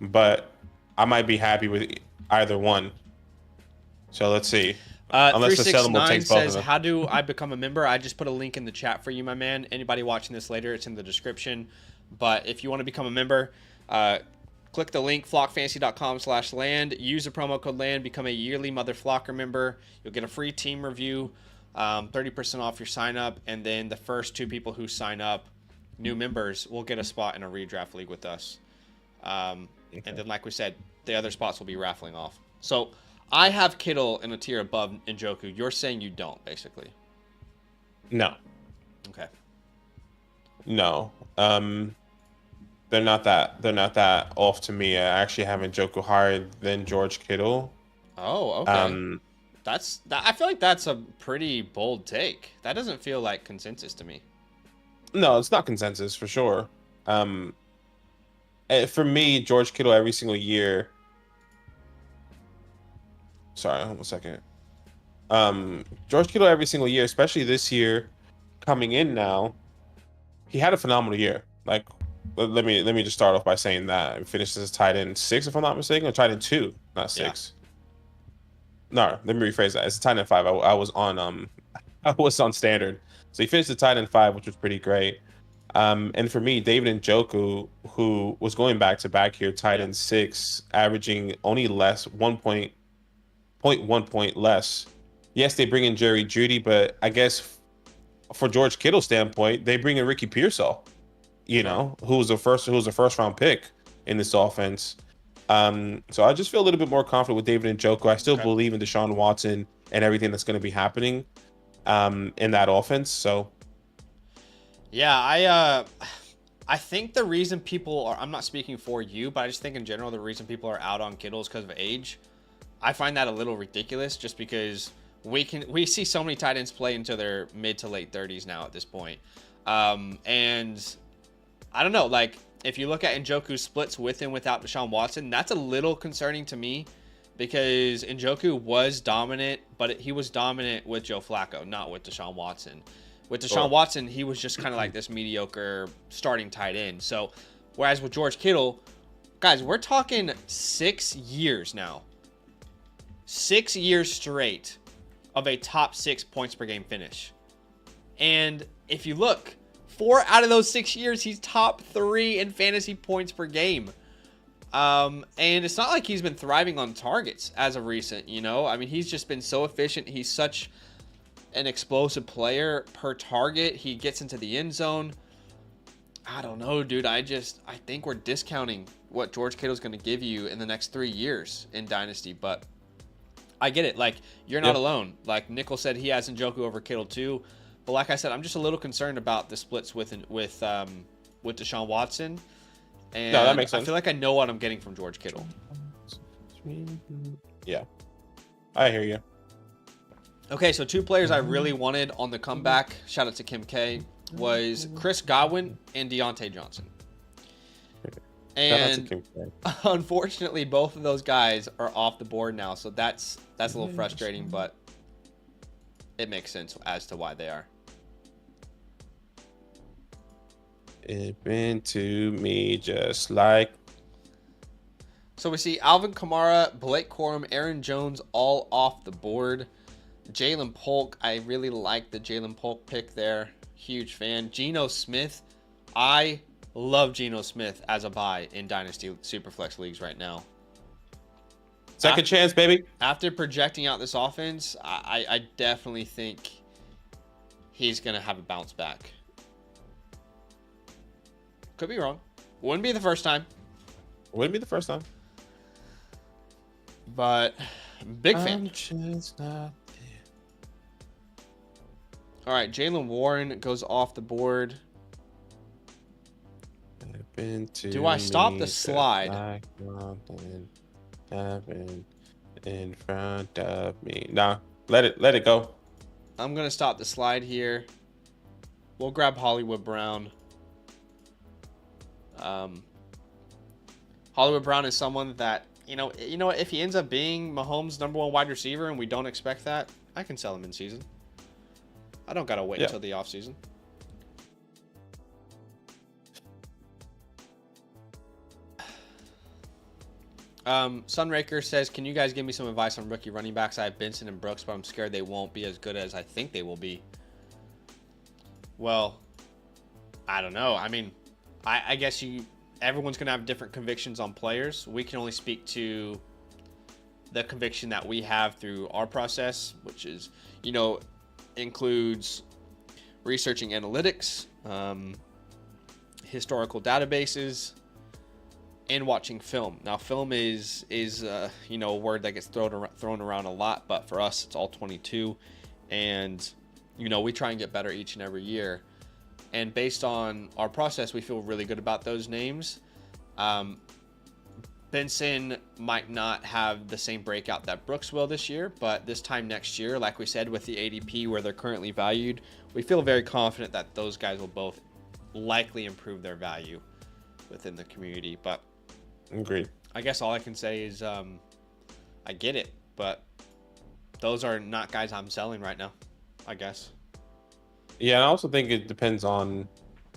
but I might be happy with either one. So let's see. Unless 369 says, how do I become a member? I just put a link in the chat for you, my man. Anybody watching this later, it's in the description. But if you want to become a member, click the link, flockfantasy.com/land. Use the promo code LAND. Become a yearly Motherflocker member. You'll get a free team review, 30% off your sign up. And then the first 2 people who sign up, new members, will get a spot in a redraft league with us. And then, like we said, the other spots will be raffling off. So I have Kittle in a tier above Njoku. You're saying you don't, basically. No. Okay. No. They're not that off to me. I actually have Njoku higher than George Kittle. Oh, okay. I feel like that's a pretty bold take. That doesn't feel like consensus to me. No, it's not consensus for sure. For me, George Kittle every single year. Sorry, hold on a second. George Kittle every single year, especially this year, coming in now, he had a phenomenal year. Like, let me just start off by saying that he finished as tight end 6, if I'm not mistaken, or tight end 2, not 6. Yeah. No, let me rephrase that. It's a tight end 5. I was on standard, so he finished the tight end 5, which was pretty great. And for me, David Njoku, who was going back to back here, tight end 6, averaging only less 1.1 point less. Yes, they bring in Jerry Jeudy, but I guess for George Kittle's standpoint, they bring in Ricky Pearsall, who was a first round pick in this offense. So I just feel a little bit more confident with David Njoku. I still believe in Deshaun Watson and everything that's going to be happening in that offense. So yeah, I think the reason people are, I'm not speaking for you, but I just think in general the reason people are out on Kittle is because of age. I find that a little ridiculous just because we see so many tight ends play into their mid to late 30s now at this point. And I don't know, like if you look at Njoku's splits with and without Deshaun Watson, that's a little concerning to me because Njoku was dominant, but he was dominant with Joe Flacco, not with Deshaun Watson. With Deshaun Watson, he was just kind of like this mediocre starting tight end. So, whereas with George Kittle, guys, we're talking 6 years now. 6 years straight of a top 6 points per game finish. And if you look, 4 out of those 6 years, he's top 3 in fantasy points per game. And it's not like he's been thriving on targets as of recent, you know? I mean, he's just been so efficient. He's such an explosive player per target. He gets into the end zone. I don't know, dude. I think we're discounting what George Kittle's going to give you in the next 3 years in Dynasty, but I get it. Like, you're not alone. Like, Nickel said he has Njoku over Kittle too. But like I said, I'm just a little concerned about the splits with Deshaun Watson. And no, that makes sense. I feel like I know what I'm getting from George Kittle. Yeah, I hear you. Okay, so 2 players I really wanted on the comeback, shout out to Kim K, was Chris Godwin and Deontay Johnson. And unfortunately, both of those guys are off the board now, so that's a little frustrating, but it makes sense as to why they are. It been to me just like. So we see Alvin Kamara, Blake Corum, Aaron Jones all off the board. Jalen Polk, I really like the Jalen Polk pick there. Huge fan. Geno Smith, I love Geno Smith as a buy in Dynasty Superflex leagues right now. Second chance, baby. After projecting out this offense, I definitely think he's going to have a bounce back. Could be wrong. Wouldn't be the first time. Wouldn't be the first time. But big fan. All right, Jaylen Warren goes off the board. Do I stop the slide? In front of me. Nah, let it go. I'm gonna stop the slide here. We'll grab Hollywood Brown. Hollywood Brown is someone that you know what, if he ends up being Mahomes' #1 wide receiver and we don't expect that, I can sell him in season. I don't gotta wait until the offseason. Sunraker says, can you guys give me some advice on rookie running backs? I have Benson and Brooks, but I'm scared they won't be as good as I think they will be. Well, I don't know. I mean, I guess everyone's going to have different convictions on players. We can only speak to the conviction that we have through our process, which is, includes researching analytics, historical databases, and watching film. Now, film is a word that gets thrown around a lot, but for us, it's all 22, and we try and get better each and every year. And based on our process, we feel really good about those names. Benson might not have the same breakout that Brooks will this year, but this time next year, like we said, with the ADP where they're currently valued, we feel very confident that those guys will both likely improve their value within the community. But agreed. I guess all I can say is I get it, but those are not guys I'm selling right now, I guess. Yeah, and I also think it depends on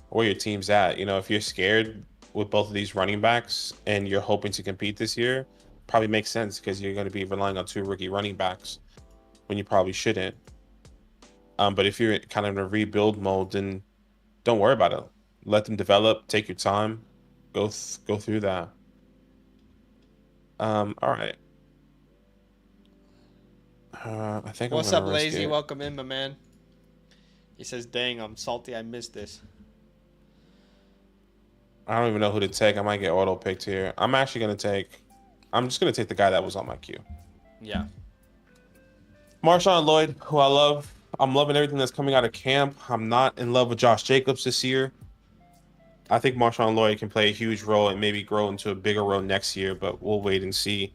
where your team's at. If you're scared with both of these running backs and you're hoping to compete this year, probably makes sense because you're going to be relying on 2 rookie running backs when you probably shouldn't. But if you're kind of in a rebuild mode, then don't worry about it. Let them develop. Take your time. Go through that. All right. I think. What's up, Lazy? Welcome in, my man. He says, "Dang, I'm salty. I missed this." I don't even know who to take. I might get auto picked here. I'm just going to take the guy that was on my queue. Yeah. Marshawn Lloyd, who I love. I'm loving everything that's coming out of camp. I'm not in love with Josh Jacobs this year. I think Marshawn Lloyd can play a huge role and maybe grow into a bigger role next year, but we'll wait and see.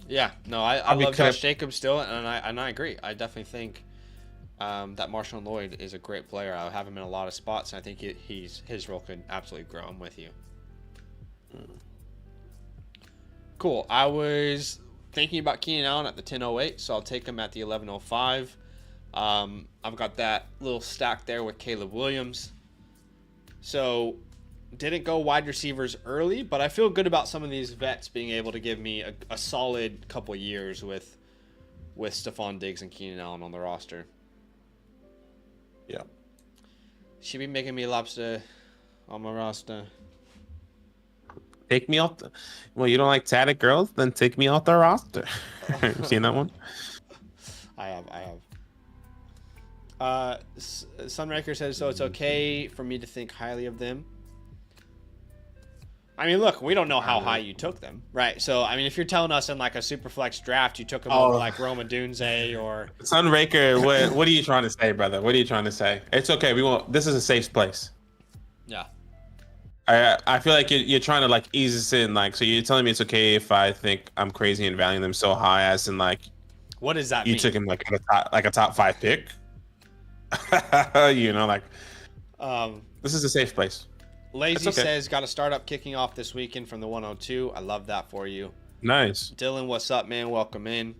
Yeah, no, I love Josh Jacobs still, and I agree. I definitely think that Marshawn Lloyd is a great player. I have him in a lot of spots, and I think his role could absolutely grow. I'm with you. Cool. I was thinking about Keenan Allen at the 10.08, so I'll take him at the 11.05. I've got that little stack there with Caleb Williams. So didn't go wide receivers early, but I feel good about some of these vets being able to give me a solid couple years with Stephon Diggs and Keenan Allen on the roster. Yeah. Should be making me lobster on my roster. Take me off. Well, you don't like tatted girls? Then take me off the roster. Seen that one? I have. Sunraker says, so it's okay for me to think highly of them. I mean, look, we don't know how high you took them, right? So, I mean, if you're telling us in like a super flex draft, you took them over like Roma Dunze or Sunraker, what are you trying to say, brother? What are you trying to say? It's okay. We won't. This is a safe place. Yeah. I feel like you're trying to like ease us in, like, so you're telling me it's okay if I think I'm crazy and valuing them so high as in like, what does that you mean? took him like a top 5 pick. You know, like, this is a safe place. Lazy says, got a startup kicking off this weekend from the 102. I love that for you. Nice. Dylan, what's up, man? Welcome in.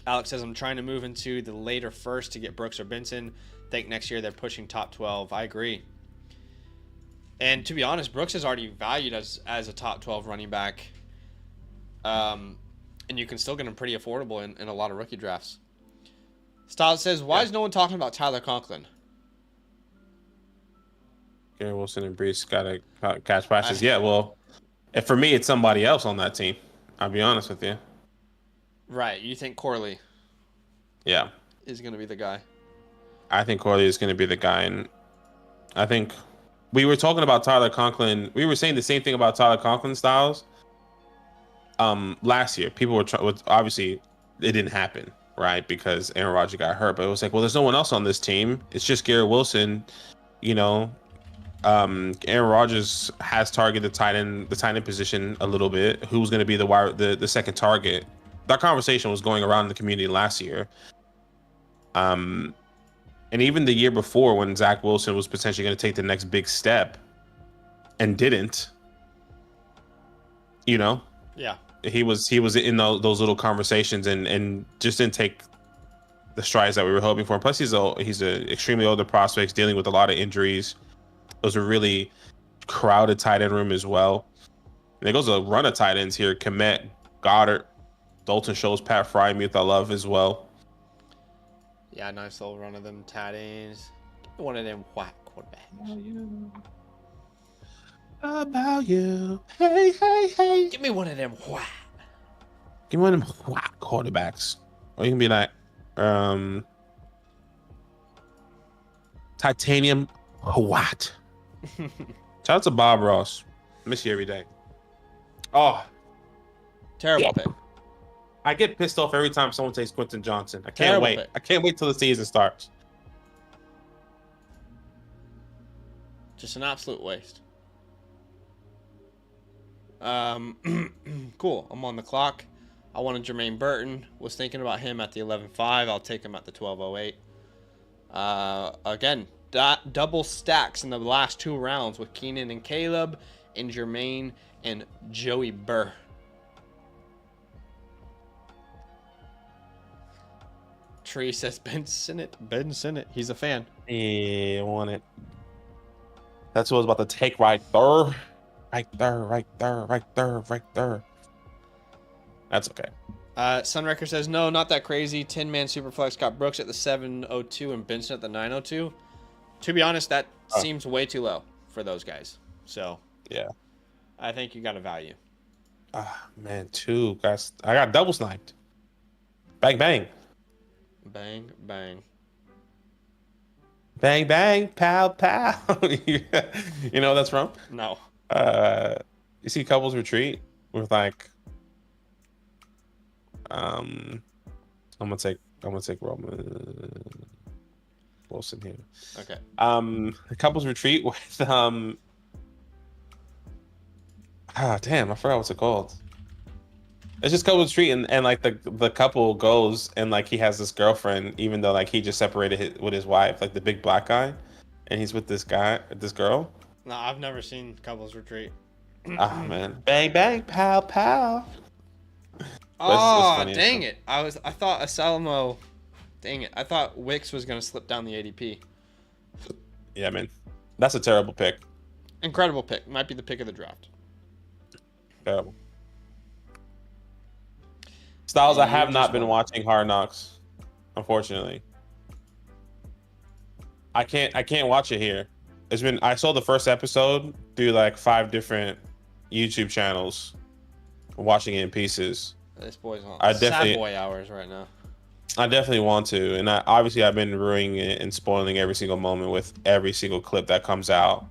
Alex says, I'm trying to move into the later first to get Brooks or Benson. Think next year they're pushing top 12. I agree. And to be honest, Brooks is already valued as a top 12 running back. And you can still get him pretty affordable in a lot of rookie drafts. Styles says, why is no one talking about Tyler Conklin? Gary Wilson and Brees got to catch passes. Yeah, well, if for me, it's somebody else on that team. I'll be honest with you. Right. You think Corley is going to be the guy? I think Corley is going to be the guy. And I think we were talking about Tyler Conklin. We were saying the same thing about Tyler Conklin, Styles. Last year, people were obviously it didn't happen, right? Because Aaron Rodgers got hurt. But it was like, well, there's no one else on this team. It's just Garrett Wilson. You know, Aaron Rodgers has targeted the tight end position a little bit. Who's going to be the second target? That conversation was going around in the community last year. And even the year before, when Zach Wilson was potentially going to take the next big step and didn't, you know, he was in those little conversations and just didn't take the strides that we were hoping for. And plus, he's a extremely older prospect dealing with a lot of injuries. It was a really crowded tight end room as well. And there goes a run of tight ends here: Kmet, Goddard, Dalton Schultz, Pat Frymuth. I love as well. Yeah, nice little run of them tight ends. One of them white quarterbacks. About you. Hey, hey, hey. Give me one of them white. Give me one of them white quarterbacks. Or you can be like, titanium white. Shout out to Bob Ross. Miss you every day. Oh, terrible pick. I get pissed off every time someone takes Quentin Johnson. I can't wait. I can't wait till the season starts. Just an absolute waste. Cool. I'm on the clock. I wanted Jermaine Burton. Was thinking about him at the 11.5. I'll take him at the 12.08. Again, double stacks in the last 2 rounds with Keenan and Caleb and Jermaine and Joey Burr. Tree says Ben Sinnott. He's a fan. Yeah, I want it. That's what I was about to take right there. Right there. That's okay. Sunwrecker says, no, not that crazy. 10-man Superflex got Brooks at the 7.02 and Benson at the 9.02. To be honest, that seems way too low for those guys. So, yeah. I think you got a value. Man, 2 guys. I got double sniped. Bang, bang. Bang, bang. Bang, bang, pow, pow. You know what that's from? No. You see couples retreat with like, I'm gonna take Roman Wilson here. Okay. The couples retreat with damn, I forgot what's it called. It's just couples retreat and like the couple goes and like he has this girlfriend even though like he just separated with his wife, like the big black guy, and he's with this girl. No, I've never seen couples retreat. Ah man, bang bang, pow pow. But it's Oh, funny. dang it! I thought Asalamo. Dang it! I thought Wicks was gonna slip down the ADP. Yeah, man, that's a terrible pick. Incredible pick. Might be the pick of the draft. Terrible. Styles, I You have just not been won. watching Hard Knocks, unfortunately. I can't watch it here. I saw the first episode through like 5 different YouTube channels, watching it in pieces. This boy's on I sad definitely boy hours right now. I definitely want to, and obviously I've been ruining it and spoiling every single moment with every single clip that comes out.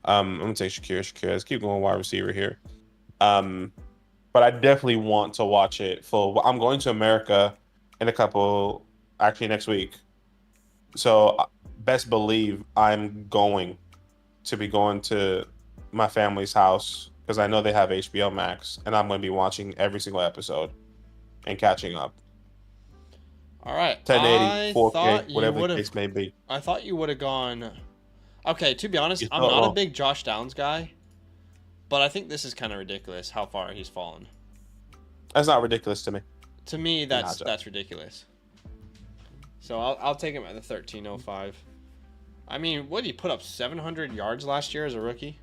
I'm gonna take Shakira. Let's keep going wide receiver here. But I definitely want to watch it full. I'm going to America in actually next week. So best believe I'm going to be going to my family's house because I know they have HBO Max, and I'm going to be watching every single episode and catching up. All right. 1080, 4K, you whatever the would've- case may be. I thought you would have gone. Okay, to be honest, You I'm thought not a wrong. big Josh Downs guy, but I think this is kind of ridiculous how far he's fallen. That's not ridiculous to me. To me, Josh. that's ridiculous. So I'll take him at the 1305. I mean, what did he put up 700 yards last year as a rookie?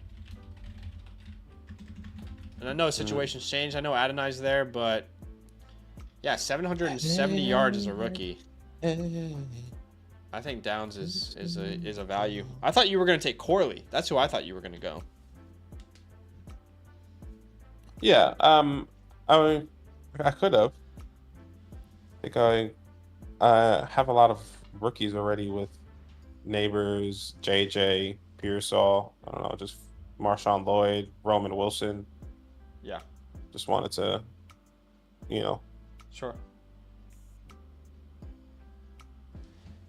And I know situations changed. I know Adonai's there, but yeah, 770 yards as a rookie. I think Downs is a value. I thought you were going to take Corley. That's who I thought you were going to go. Yeah, I mean, I could have. I think I have a lot of rookies already with Neighbors, JJ, Pearsall. I don't know, just Marshawn Lloyd, Roman Wilson. Yeah, Just wanted to, sure.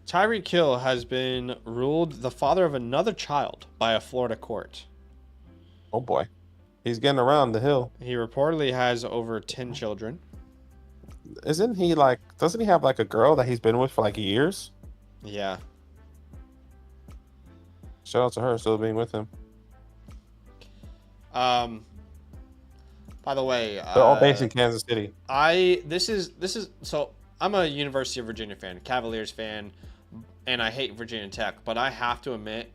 Tyreek Hill has been ruled the father of another child by a Florida court. oh boy, he's getting around the hill. He reportedly has over 10 children. Doesn't he have like a girl that he's been with for like years? Yeah. Shout out to her still being with him. By the way, They're all based in Kansas City. So I'm a University of Virginia fan, Cavaliers fan, and I hate Virginia Tech, but I have to admit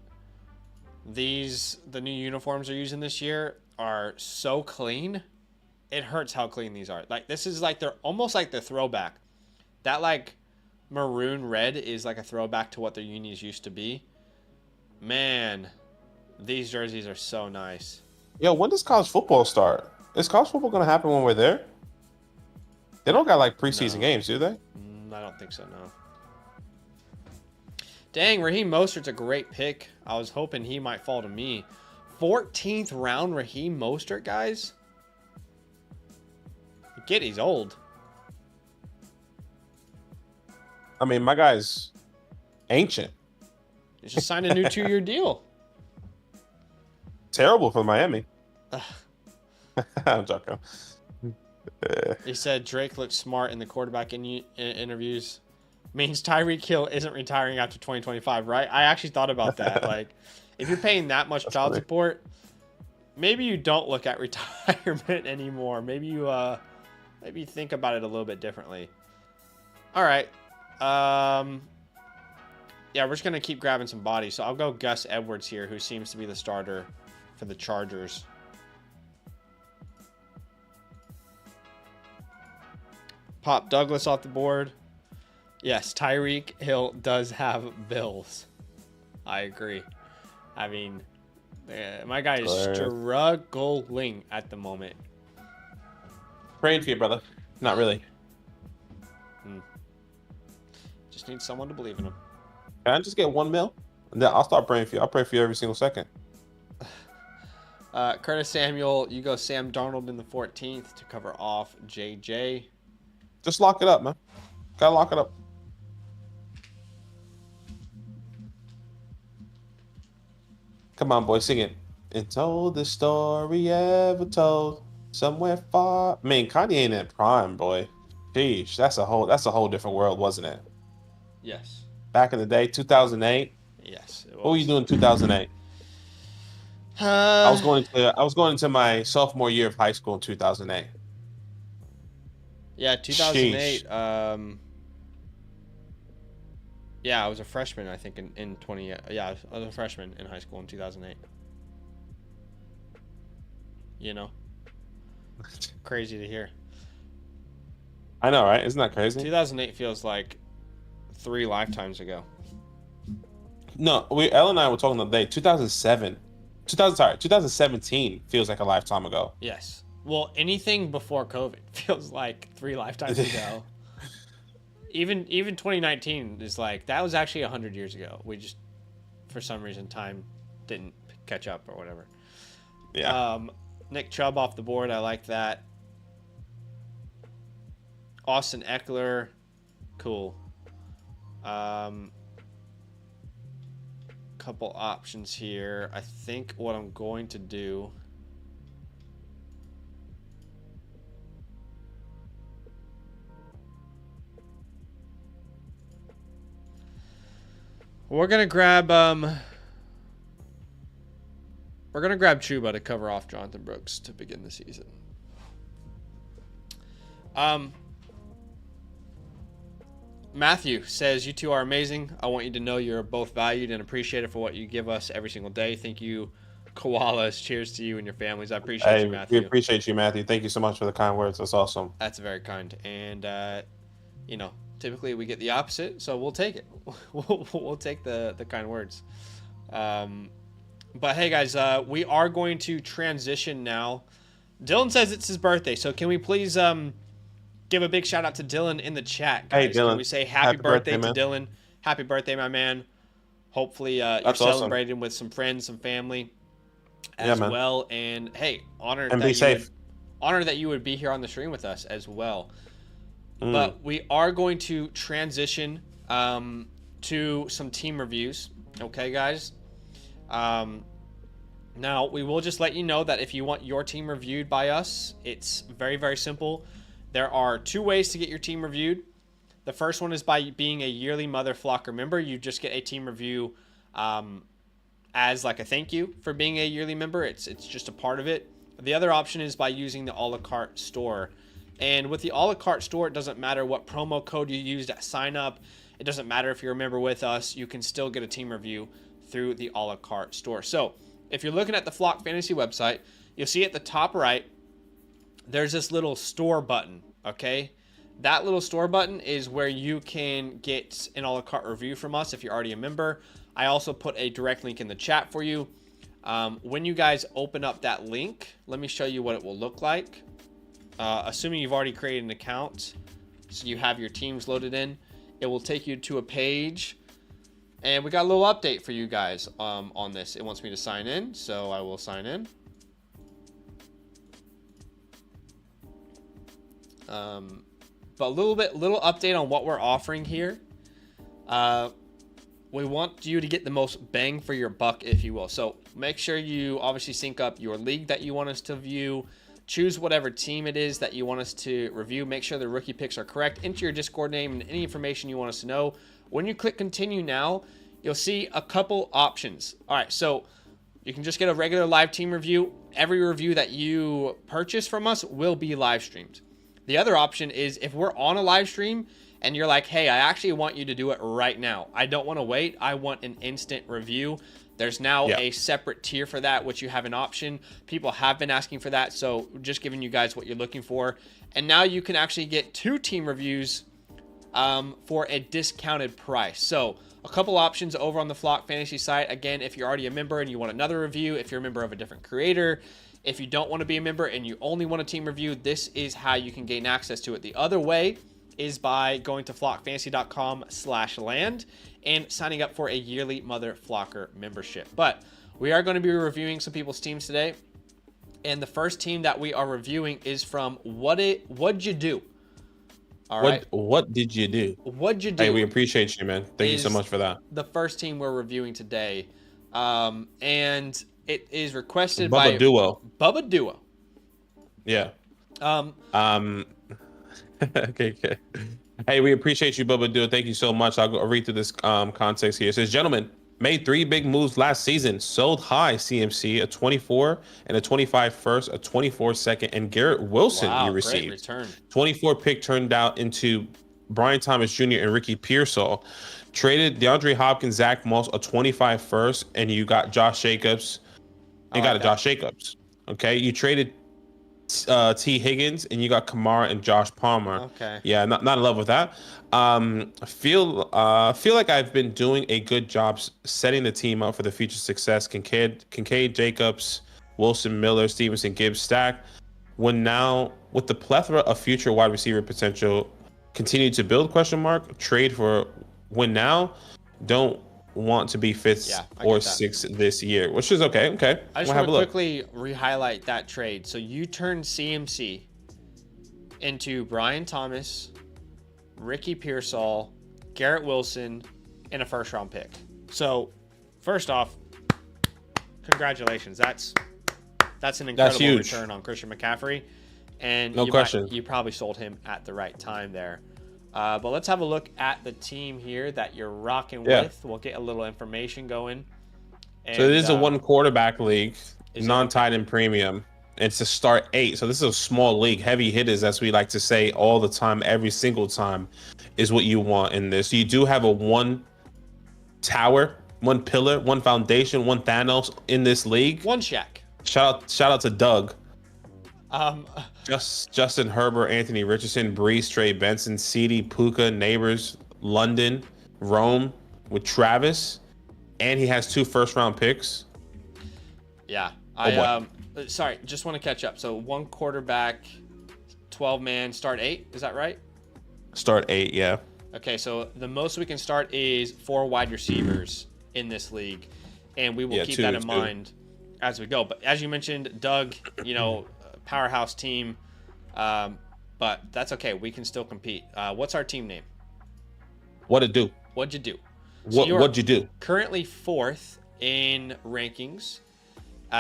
the new uniforms they're using this year are so clean. It hurts how clean these are. Like, this is like they're almost like the throwback. That like maroon red is like a throwback to what their unis used to be. Man, these jerseys are so nice. Yo, when does college football start? Is college football going to happen when we're there? They don't got like preseason No. games, do they? I don't think so, no. Dang, Raheem Mostert's a great pick. I was hoping he might fall to me. 14th round Raheem Mostert, guys. I get he's old. I mean, my guy's ancient. He just signed a new 2-year deal. Terrible for Miami. I'm joking. He said Drake looked smart in the quarterback interviews. Means Tyreek Hill isn't retiring after 2025, right? I actually thought about that. Like, if you're paying that much child funny. support, maybe you don't look at retirement anymore. Maybe you think about it a little bit differently. All right. Yeah, we're just gonna keep grabbing some bodies. So I'll go Gus Edwards here, who seems to be the starter for the Chargers. Pop Douglas off the board. Yes, Tyreek Hill does have bills. I agree. I mean, my guy is struggling at the moment. Praying for you, brother. Not really. Just need someone to believe in him. Can I just get $1 million? And then I'll start praying for you. I'll pray for you every single second. Curtis Samuel, you go Sam Darnold in the 14th to cover off JJ. Just lock it up, man. Gotta lock it up. Come on, boy, sing it. And told the story ever told somewhere far. I mean, Kanye ain't in prime, boy. Sheesh, that's a whole different world, wasn't it? Yes. Back in the day, 2008. Yes. What were you doing in 2008? I was going into my sophomore year of high school in 2008. Yeah, Sheesh. 2008. Yeah, I was a freshman, I think, in 20. Yeah, I was a freshman in high school in 2008. You know, crazy to hear. I know, right? Isn't that crazy? 2008 feels like 3 lifetimes ago. No, Elle and I were talking the other day. 2017 feels like a lifetime ago. Yes. Well, anything before COVID feels like 3 lifetimes ago. Even 2019 is like, that was actually 100 years ago. We just, for some reason, time didn't catch up or whatever. Yeah. Nick Chubb off the board. I like that. Austin Eckler. Cool. Couple options here. I think what I'm going to do. We're gonna grab Chuba to cover off Jonathan Brooks to begin the season. Matthew says, you two are amazing. I want you to know you're both valued and appreciated for what you give us every single day. Thank you, koalas. Cheers to you and your families. I appreciate you, Matthew. We appreciate you, Matthew. Thank you so much for the kind words. That's awesome. That's very kind. And, typically we get the opposite, so we'll take it. We'll take the kind words. But hey, guys, we are going to transition now. Dylan says it's his birthday, so can we please give a big shout out to Dylan in the chat, guys? Hey, Dylan. Can we say happy birthday to Dylan? Happy birthday, my man. Hopefully you're celebrating with some friends, some family as well. And hey, honored that you would be here on the stream with us as well. But we are going to transition to some team reviews. Okay, guys? Now, we will just let you know that if you want your team reviewed by us, it's very, very simple. There are 2 ways to get your team reviewed. The first one is by being a yearly Mother Flocker member. You just get a team review as like a thank you for being a yearly member. It's just a part of it. The other option is by using the a la carte store. And with the a la carte store, it doesn't matter what promo code you used at sign up. It doesn't matter if you're a member with us. You can still get a team review through the a la carte store. So if you're looking at the Flock Fantasy website, you'll see at the top right, there's this little store button, okay? That little store button is where you can get an a la carte review from us if you're already a member. I also put a direct link in the chat for you. When you guys open up that link, let me show you what it will look like. Assuming you've already created an account, so you have your teams loaded in, it will take you to a page. And we got a little update for you guys on this. It wants me to sign in, so I will sign in. But a little update on what we're offering here. We want you to get the most bang for your buck, if you will. So make sure you obviously sync up your league that you want us to view. Choose whatever team it is that you want us to review. Make sure the rookie picks are correct. Enter your Discord name and any information you want us to know. When you click continue now, you'll see a couple options. All right, so you can just get a regular live team review. Every review that you purchase from us will be live streamed. The other option is if we're on a live stream and you're like, hey, I actually want you to do it right now. I don't want to wait. I want an instant review. There's now a separate tier for that, which you have an option. People have been asking for that, so just giving you guys what you're looking for. And now you can actually get 2 team reviews for a discounted price. So a couple options over on the Flock Fantasy site. Again, if you're already a member and you want another review, if you're a member of a different creator, if you don't want to be a member and you only want a team review, this is how you can gain access to it. The other way is by going to flockfantasy.com/land and signing up for a yearly Mother Flocker membership. But we are going to be reviewing some people's teams today. And the first team that we are reviewing is from What'd You Do? All right. What did you do? What'd you do? Hey, we appreciate you, man. Thank you so much for that. The first team we're reviewing today. And it is requested by Bubba Duo. Yeah. Okay. Hey, we appreciate you, Bubba Duo. Thank you so much. I'll read through this context here. It says, gentlemen, Made 3 big moves last season. Sold high CMC, a 24 and a 25 first, a 24 second, and Garrett Wilson you Wow, great received. return. 24 pick turned out into Brian Thomas Jr. and Ricky Pearsall. Traded DeAndre Hopkins, Zach Moss, a 25 first, and you got Josh Jacobs. And got a Josh Jacobs. Okay, you traded T Higgins and you got Kamara and Josh Palmer. Okay. Yeah, not in love with that. I feel like I've been doing a good job setting the team up for the future success. Kincaid, Jacobs, Wilson, Miller, Stevenson, Gibbs, Stack. When now with the plethora of future wide receiver potential, continue to build ? Trade for win now. Don't want to be fifth or sixth this year, which is okay. I just want to quickly re-highlight that trade. So you turned CMC into Brian Thomas, Ricky Pearsall, Garrett Wilson, and a first-round pick. So first off, congratulations. That's an incredible return on Christian McCaffrey, and you probably sold him at the right time there. But let's have a look at the team here that you're rocking with. We'll get a little information going. And, so it is a 1 quarterback league, non-tied in premium. It's a start 8. So this is a small league. Heavy hitters, as we like to say all the time, every single time, is what you want in this. You do have a 1 tower, 1 pillar, 1 foundation, 1 Thanos in this league. 1 Shaq. Shout out to Doug. Justin Herbert, Anthony Richardson, Breeze, Trey Benson, CD, Puka, Neighbors, London, Rome with Travis, and he has 2 first-round picks. Yeah, sorry, just want to catch up. So 1 quarterback, 12-man, start 8. Is that right? Start 8, yeah. Okay, so the most we can start is 4 wide receivers in this league, and we will keep that in mind as we go. But as you mentioned, Doug, powerhouse team, but that's okay. We can still compete. What's our team name? What'd you do? What'd you do? Currently 4th in rankings.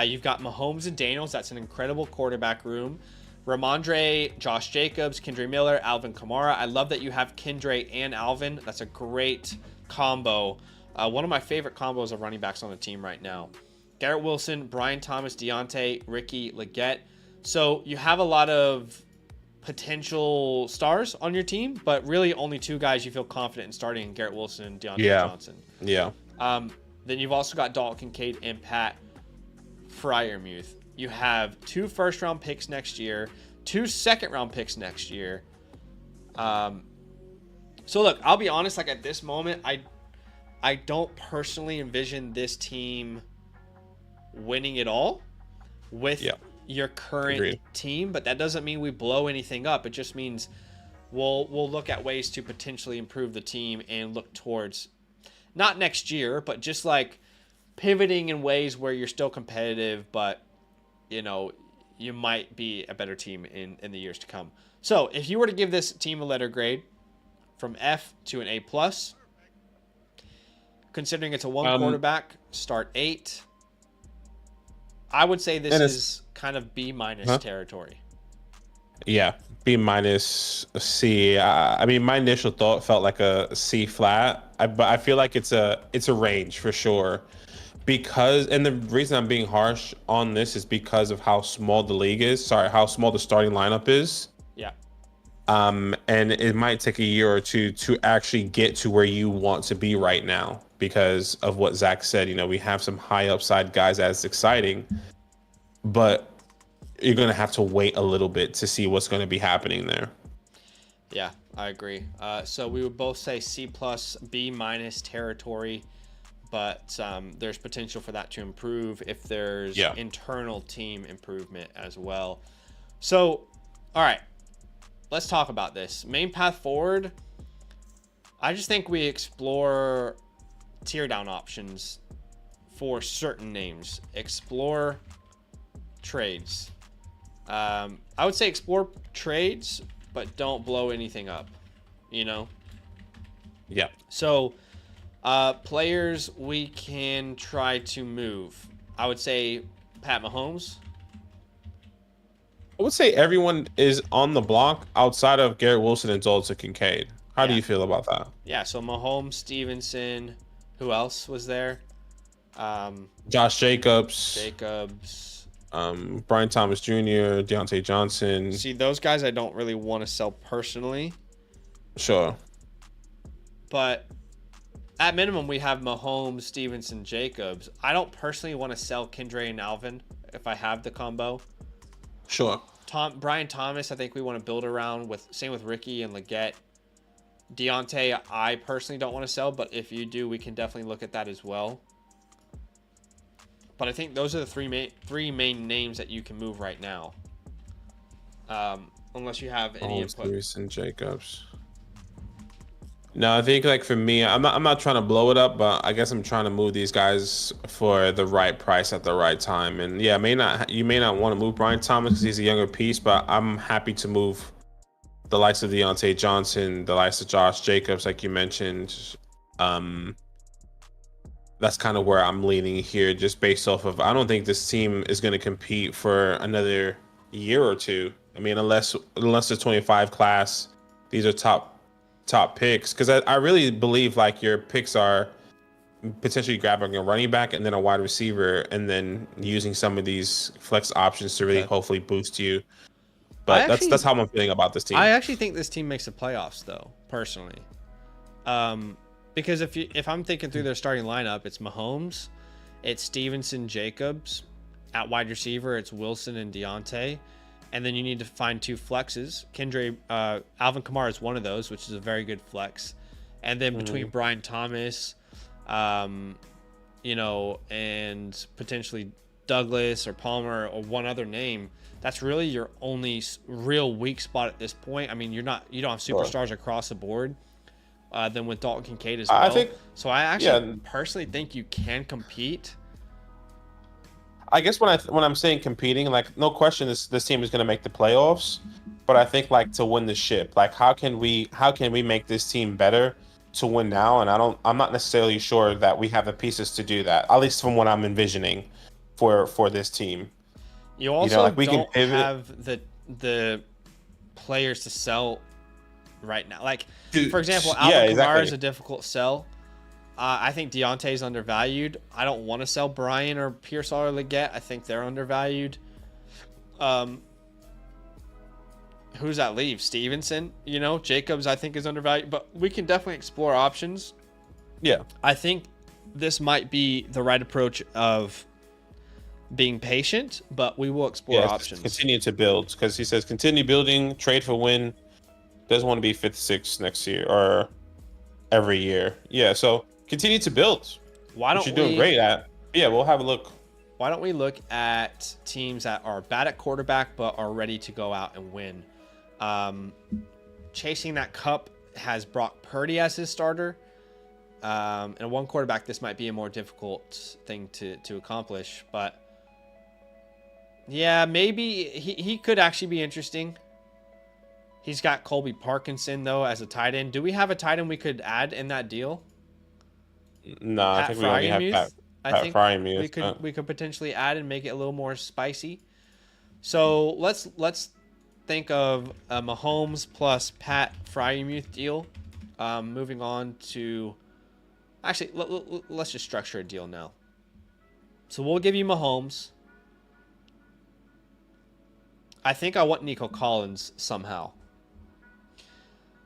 You've got Mahomes and Daniels. That's an incredible quarterback room. Ramondre, Josh Jacobs, Kendre Miller, Alvin Kamara. I love that you have Kendre and Alvin. That's a great combo. One of my favorite combos of running backs on the team right now. Garrett Wilson, Brian Thomas, Deontay, Ricky Leggett. So you have a lot of potential stars on your team, but really only 2 guys you feel confident in starting: Garrett Wilson and Deontay Johnson. Yeah. Then you've also got Dalton Kincaid and Pat Freiermuth. You have 2 first-round picks next year, 2 second-round picks next year. So look, I'll be honest. Like at this moment, I don't personally envision this team winning it all with your current team, but that doesn't mean we blow anything up. It just means we'll look at ways to potentially improve the team and look towards not next year, but just like pivoting in ways where you're still competitive, but you might be a better team in the years to come. So if you were to give this team a letter grade from F to an A+, considering it's a 1 quarterback, start 8, I would say this is kind of B- territory. Yeah, B-, C. I mean, my initial thought felt like a C flat, but I feel like it's a range for sure. And the reason I'm being harsh on this is because of how small the league is. How small the starting lineup is. Yeah. And it might take a year or 2 to actually get to where you want to be right now because of what Zach said. We have some high upside guys that's exciting, but you're going to have to wait a little bit to see what's going to be happening there. Yeah, I agree. So we would both say C+, B- territory, but there's potential for that to improve if there's internal team improvement as well. So, all right, let's talk about this. Main path forward, I just think we explore tear down options for certain names. Explore trades. I would say explore trades, but don't blow anything up, Yeah. So, players we can try to move. I would say Pat Mahomes. I would say everyone is on the block outside of Garrett Wilson and Dalton Kincaid. How do you feel about that? Yeah, so Mahomes, Stevenson, who else was there? Josh Jacobs, Jacobs. Brian Thomas Jr., Deontay Johnson. See, those guys I don't really want to sell personally. Sure. But at minimum, we have Mahomes, Stevenson, Jacobs. I don't personally want to sell Kendra and Alvin if I have the combo. Sure. Brian Thomas, I think we want to build around with. Same with Ricky and Leggett. Deontay, I personally don't want to sell, but if you do, we can definitely look at that as well. But I think those are the three main names that you can move right now. Unless you have any input. Stevenson, Jacobs. No, I think like for me, I'm not trying to blow it up, but I guess I'm trying to move these guys for the right price at the right time. And yeah, you may not want to move Brian Thomas because he's a younger piece, but I'm happy to move the likes of Deontay Johnson, the likes of Josh Jacobs, like you mentioned. That's kind of where I'm leaning here, just based off of I don't think this team is going to compete for another year or two. I mean, unless the 25 class, these are top picks, because I really believe like your picks are potentially grabbing a running back and then a wide receiver and then using some of these flex options to really hopefully boost you. But that's how I'm feeling about this team. I actually think this team makes the playoffs though, personally. Because if I'm thinking through their starting lineup, it's Mahomes, it's Stevenson, Jacobs. At wide receiver, it's Wilson and Deontay. And then you need to find two flexes. Alvin Kamara is one of those, which is a very good flex. And then between Brian Thomas, and potentially Douglas or Palmer or one other name, that's really your only real weak spot at this point. I mean, you don't have superstars across the board. Then with Dalton Kincaid as well. I actually personally think you can compete. I guess when I'm saying competing, like no question this team is going to make the playoffs, but I think like to win the ship, like how can we make this team better to win now? And I'm not necessarily sure that we have the pieces to do that, at least from what I'm envisioning for this team. You also don't have the players to sell right now. Like, for example, Alvin Kamara is a difficult sell. I think Deontay's undervalued. I don't want to sell Brian or Pearsall or Leggett. I think they're undervalued. Who's that leave? Stevenson? Jacobs I think is undervalued. But we can definitely explore options. Yeah. I think this might be the right approach of being patient, but we will explore options. Continue to build, because he says continue building, trade for win. Doesn't want to be 5th, 6th next year or every year. Yeah, so continue to build. Which you're doing great at. Yeah, we'll have a look. Why don't we look at teams that are bad at quarterback but are ready to go out and win? Chasing that cup has Brock Purdy as his starter. And one quarterback, this might be a more difficult thing to accomplish. But yeah, maybe he could actually be interesting. He's got Colby Parkinson, though, as a tight end. Do we have a tight end we could add in that deal? No, I think we only have Pat Fryermuth. We could potentially add and make it a little more spicy. So let's think of a Mahomes plus Pat Fryermuth deal. Moving on to... Actually, let's just structure a deal now. So we'll give you Mahomes. I think I want Nico Collins somehow.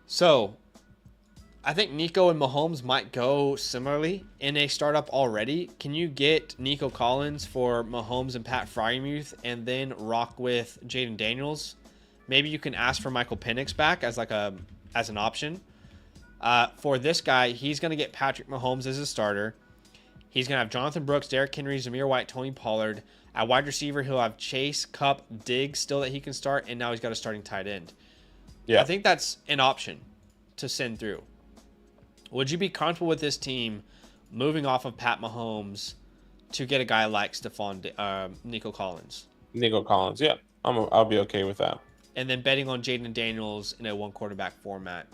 So, I think Nico and Mahomes might go similarly in a startup already. Can you get Nico Collins for Mahomes and Pat Fryermuth and then rock with Jaden Daniels? Maybe you can ask for Michael Penix back as an option. For this guy, he's going to get Patrick Mahomes as a starter. He's going to have Jonathan Brooks, Derrick Henry, Zamir White, Tony Pollard. At wide receiver, he'll have Chase, Kupp, Diggs still that he can start, and now he's got a starting tight end. Yeah, I think that's an option to send through. Would you be comfortable with this team moving off of Pat Mahomes to get a guy like Nico Collins? Nico Collins, yeah. I'll be okay with that. And then betting on Jaden Daniels in a one quarterback format.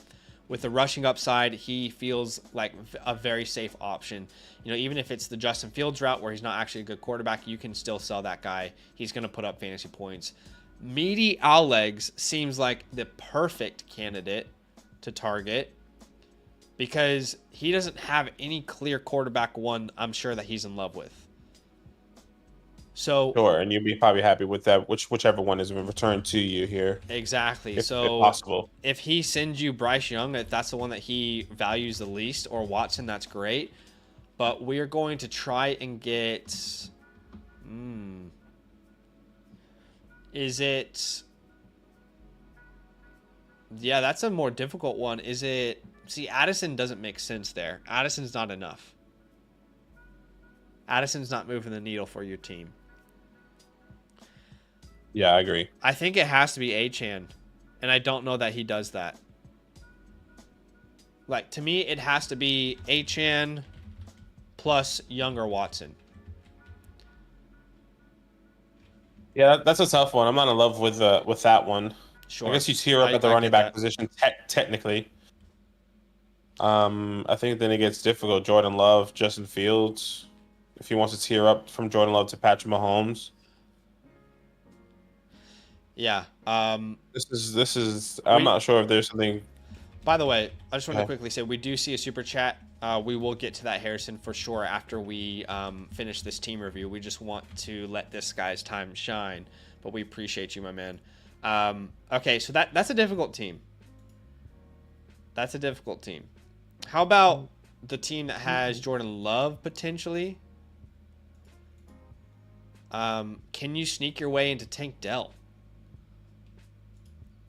With the rushing upside, he feels like a very safe option. Even if it's the Justin Fields route where he's not actually a good quarterback, you can still sell that guy. He's going to put up fantasy points. Meaty Alegs seems like the perfect candidate to target because he doesn't have any clear quarterback one I'm sure that he's in love with. So Sure, and you'd be probably happy with that, whichever one is returned to you here, exactly. if So possible. if he sends you Bryce Young, if that's the one that he values the least, or Watson, that's great. But we're going to try and get. Is it? Yeah, that's a more difficult one. Is it? See, Addison doesn't make sense there. Addison's not enough. Addison's not moving the needle for your team. Yeah, I agree. I think it has to be Achane, and I don't know that he does that. Like, to me, it has to be Achane plus Young or Watson. Yeah, that's a tough one. I'm not in love with that one. Sure. I guess you tear up at the running back position technically. I think then it gets difficult. Jordan Love, Justin Fields. If he wants to tear up from Jordan Love to Patrick Mahomes. Yeah. This is. I'm not sure if there's something. By the way, I just want to quickly say we do see a super chat. We will get to that, Harrison, for sure after we finish this team review. We just want to let this guy's time shine, but we appreciate you, my man. Okay, so that's a difficult team. That's a difficult team. How about the team that has Jordan Love potentially? Can you sneak your way into Tank Dell?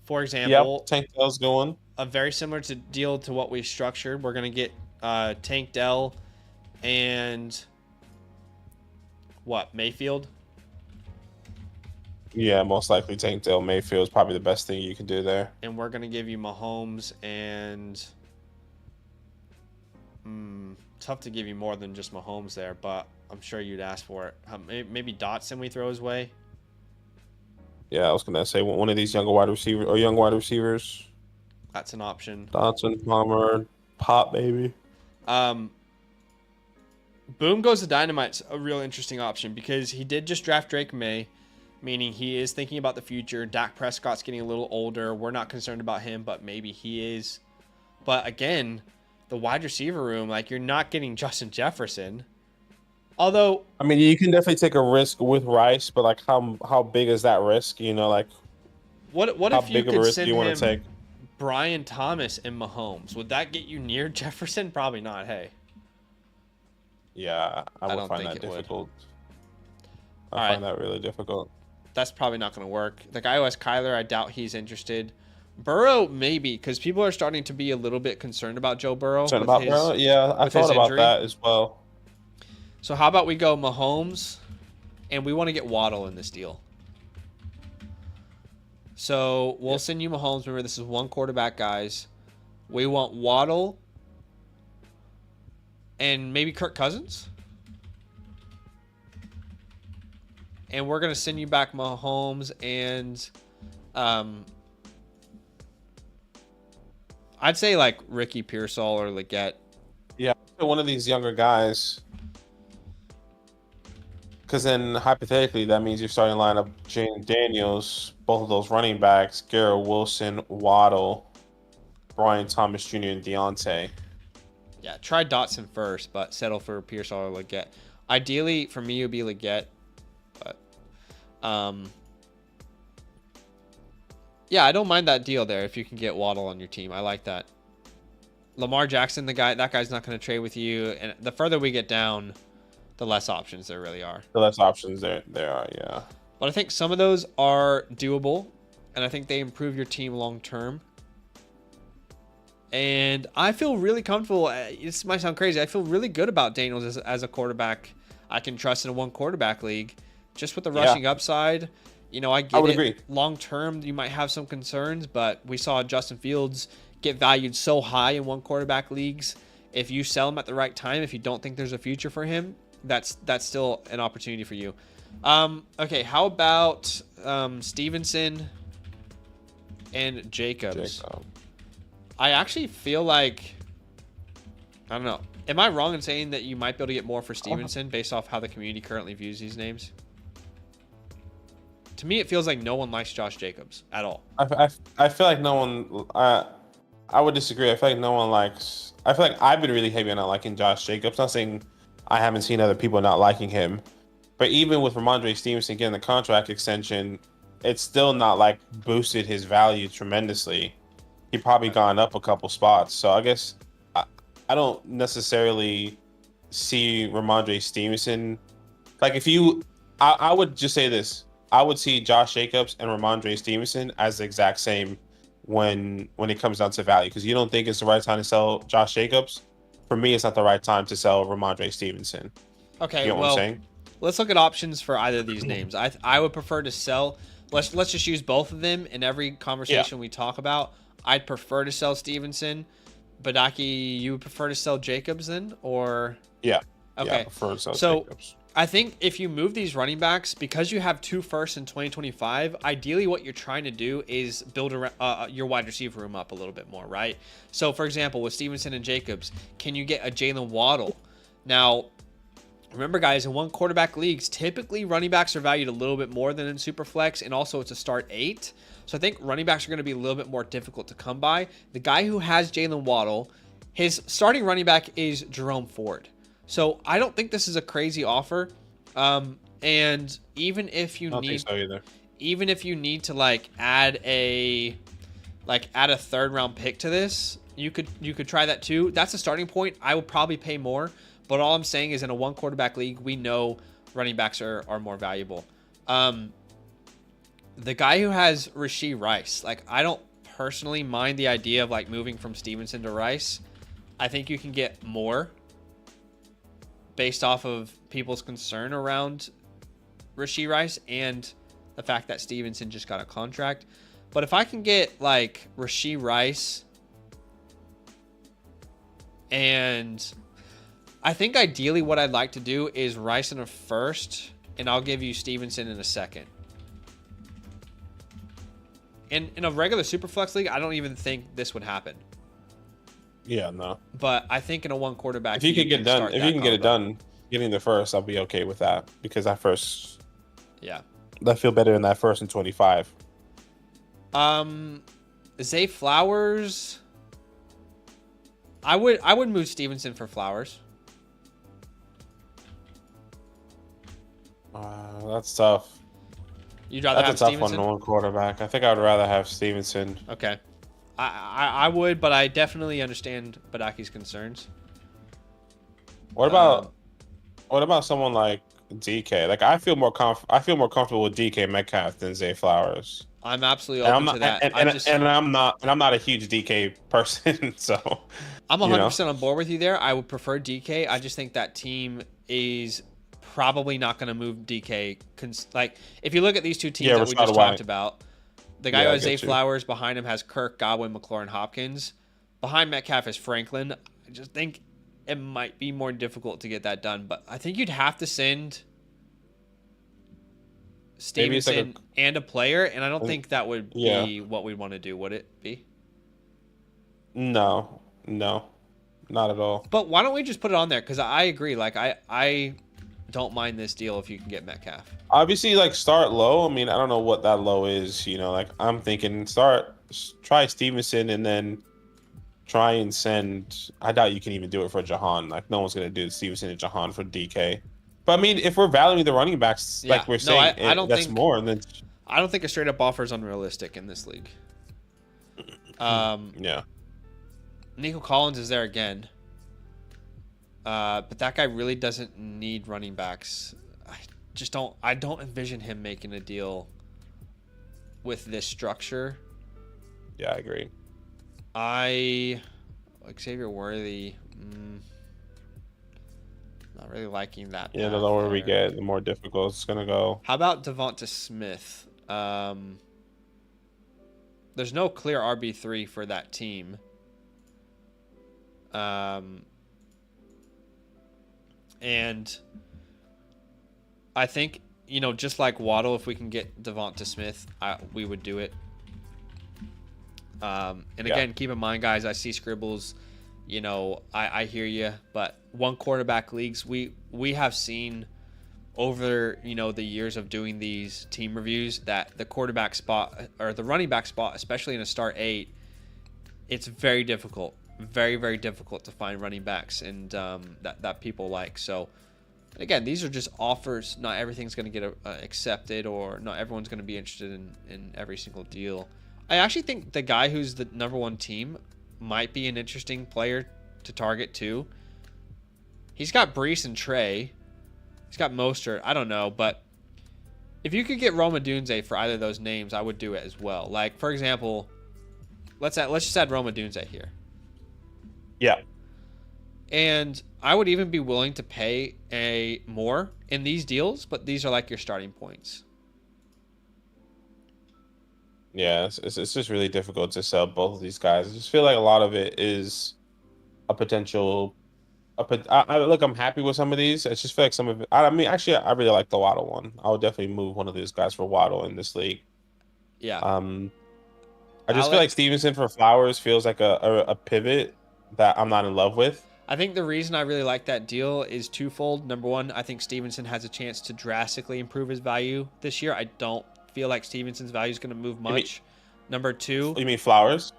For example, Yep, Tank Dell's going. A very similar deal to what we structured. We're going to get Tank Dell and Mayfield? Yeah, most likely Tank Dell. Mayfield is probably the best thing you can do there. And we're going to give you Mahomes and... tough to give you more than just Mahomes there, but I'm sure you'd ask for it. Maybe Dotson we throw his way? Yeah, I was going to say one of these young wide receivers. That's an option. Dotson, Palmer, Pop, maybe. Boom Goes to Dynamite's a real interesting option because he did just draft Drake May, meaning he is thinking about the future. Dak Prescott's getting a little older. We're not concerned about him, but maybe he is. But again, the wide receiver room, like, you're not getting Justin Jefferson. Although, I mean, you can definitely take a risk with Rice, but like, how big is that risk? You know, like, what if you could send him take? Brian Thomas and Mahomes? Would that get you near Jefferson? Probably not. Hey. Yeah, I would find that difficult. I find that really difficult. That's probably not going to work. The guy who has Kyler, I doubt he's interested. Burrow, maybe, because people are starting to be a little bit concerned about Joe Burrow. Burrow? Yeah, I thought about that as well. So how about we go Mahomes, and we want to get Waddle in this deal. So we'll send you Mahomes. Remember, this is one quarterback, guys. We want Waddle and maybe Kirk Cousins. And we're going to send you back Mahomes and I'd say like Ricky Pearsall or Leggett. Yeah, one of these younger guys. Because then, hypothetically, that means you're starting to line up Jane Daniels, both of those running backs, Garrett Wilson, Waddle, Brian Thomas Jr., and Deontay. Yeah, try Dotson first, but settle for Pearsall or Leggett. Ideally, for me, it would be Leggett. But, yeah, I don't mind that deal there if you can get Waddle on your team. I like that. Lamar Jackson, that guy's not going to trade with you. And the further we get down, the less options there really are. The less options there are, yeah. But I think some of those are doable, and I think they improve your team long term. And I feel really comfortable. This might sound crazy. I feel really good about Daniels as a quarterback I can trust in a one quarterback league. Just with the rushing upside, you know, I would agree. Long term, you might have some concerns, but we saw Justin Fields get valued so high in one quarterback leagues. If you sell him at the right time, if you don't think there's a future for him, that's still an opportunity for you. Okay, how about Stevenson and Jacobs? I actually feel like, I don't know. Am I wrong in saying that you might be able to get more for Stevenson based off how the community currently views these names? To me, it feels like no one likes Josh Jacobs at all. I feel like no one. I would disagree. I feel like no one likes. I feel like I've been really heavy on not liking Josh Jacobs. Not saying I haven't seen other people not liking him, but even with Ramondre Stevenson getting the contract extension, it's still not like boosted his value tremendously. He probably gone up a couple spots. So I guess I, I don't necessarily see Ramondre Stevenson. Like if you, I would just say this. I would see Josh Jacobs and Ramondre Stevenson as the exact same when it comes down to value, because you don't think it's the right time to sell Josh Jacobs. For me, it's not the right time to sell Ramondre Stevenson. Okay, You know what I'm saying? let's look at options for either of these names. I would prefer to sell. Let's just use both of them in every conversation we talk about. I'd prefer to sell Stevenson. Badaki, you would prefer to sell Jacobs then, or Yeah. okay? Yeah, I prefer to sell So Jacobs. I think if you move these running backs, because you have 2 firsts in 2025, ideally what you're trying to do is build your wide receiver room up a little bit more, right? So, for example, with Stevenson and Jacobs, can you get a Jalen Waddle? Now, remember, guys, in 1 quarterback leagues, typically running backs are valued a little bit more than in Superflex, and also it's a start 8. So I think running backs are going to be a little bit more difficult to come by. The guy who has Jalen Waddle, his starting running back is Jerome Ford. So I don't think this is a crazy offer. And even if you even if you need to like add a 3rd round pick to this, you could try that too. That's a starting point. I would probably pay more, but all I'm saying is in a 1 quarterback league, we know running backs are more valuable. The guy who has Rashee Rice, like I don't personally mind the idea of like moving from Stevenson to Rice. I think you can get more based off of people's concern around Rashee Rice and the fact that Stevenson just got a contract. But if I can get like Rashee Rice, and I think ideally what I'd like to do is Rice in a 1st, and I'll give you Stevenson in a 2nd. In a regular Superflex league, I don't even think this would happen. Yeah, no. But I think in a 1 quarterback, If you can get it done, getting the 1st, I'll be okay with that, because that 1st, I feel better in that 1st in 25. Zay Flowers. I would move Stevenson for Flowers. That's tough. You'd rather have Stevenson? That's a tough one to 1 quarterback. I think I would rather have Stevenson. Okay. I would, but I definitely understand Badaki's concerns. What about someone like DK? Like I feel more comfortable with DK Metcalf than Zay Flowers. I'm absolutely open to that. I'm not a huge DK person, so I'm 100% on board with you there. I would prefer DK. I just think that team is probably not going to move DK. Like if you look at these 2 teams that we just talked about, the guy who has Zay Flowers, behind him has Kirk, Godwin, McLaurin, Hopkins. Behind Metcalf is Franklin. I just think it might be more difficult to get that done, but I think you'd have to send Stevenson and a player, and I don't think that would be what we'd want to do. Would it be? No, not at all. But why don't we just put it on there? Because I agree. Like I don't mind this deal if you can get Metcalf. Obviously, like start low. I mean, I don't know what that low is. Like I'm thinking try Stevenson and then try and send. I doubt you can even do it for Jahan. Like no one's gonna do Stevenson and Jahan for DK. But I mean, if we're valuing the running backs, like we're saying, I don't think more. Then I don't think a straight up offer is unrealistic in this league. Yeah. Nico Collins is there again. But that guy really doesn't need running backs. I don't envision him making a deal with this structure. Yeah, I agree. Xavier Worthy, not really liking that. Yeah, the lower we get, the more difficult it's gonna go. How about Devonta Smith? There's no clear RB3 for that team. And I think, just like Waddle, if we can get Devonta Smith, we would do it. Again, keep in mind, guys, I see scribbles. I hear you, but 1 quarterback leagues, we have seen over the years of doing these team reviews that the quarterback spot or the running back spot, especially in a start 8, it's very difficult, very, very difficult to find running backs and that people like. So, again, these are just offers. Not everything's going to get accepted, or not everyone's going to be interested in every single deal. I actually think the guy who's the #1 team might be an interesting player to target too. He's got Brees and Trey. He's got Mostert. I don't know, but if you could get Roma Dunze for either of those names, I would do it as well. Like, for example, let's just add Roma Dunze here. Yeah. And I would even be willing to pay more in these deals, but these are like your starting points. Yeah, it's just really difficult to sell both of these guys. I just feel like a lot of it is a potential. Look, I'm happy with some of these. I just feel like some of it. I mean, actually, I really like the Waddle one. I would definitely move one of these guys for Waddle in this league. Yeah. I just feel like Stevenson for Flowers feels like a pivot that I'm not in love with. I think the reason I really like that deal is twofold. Number one, I think Stevenson has a chance to drastically improve his value this year. I don't feel like Stevenson's value is going to move much. Number two. You mean Flowers?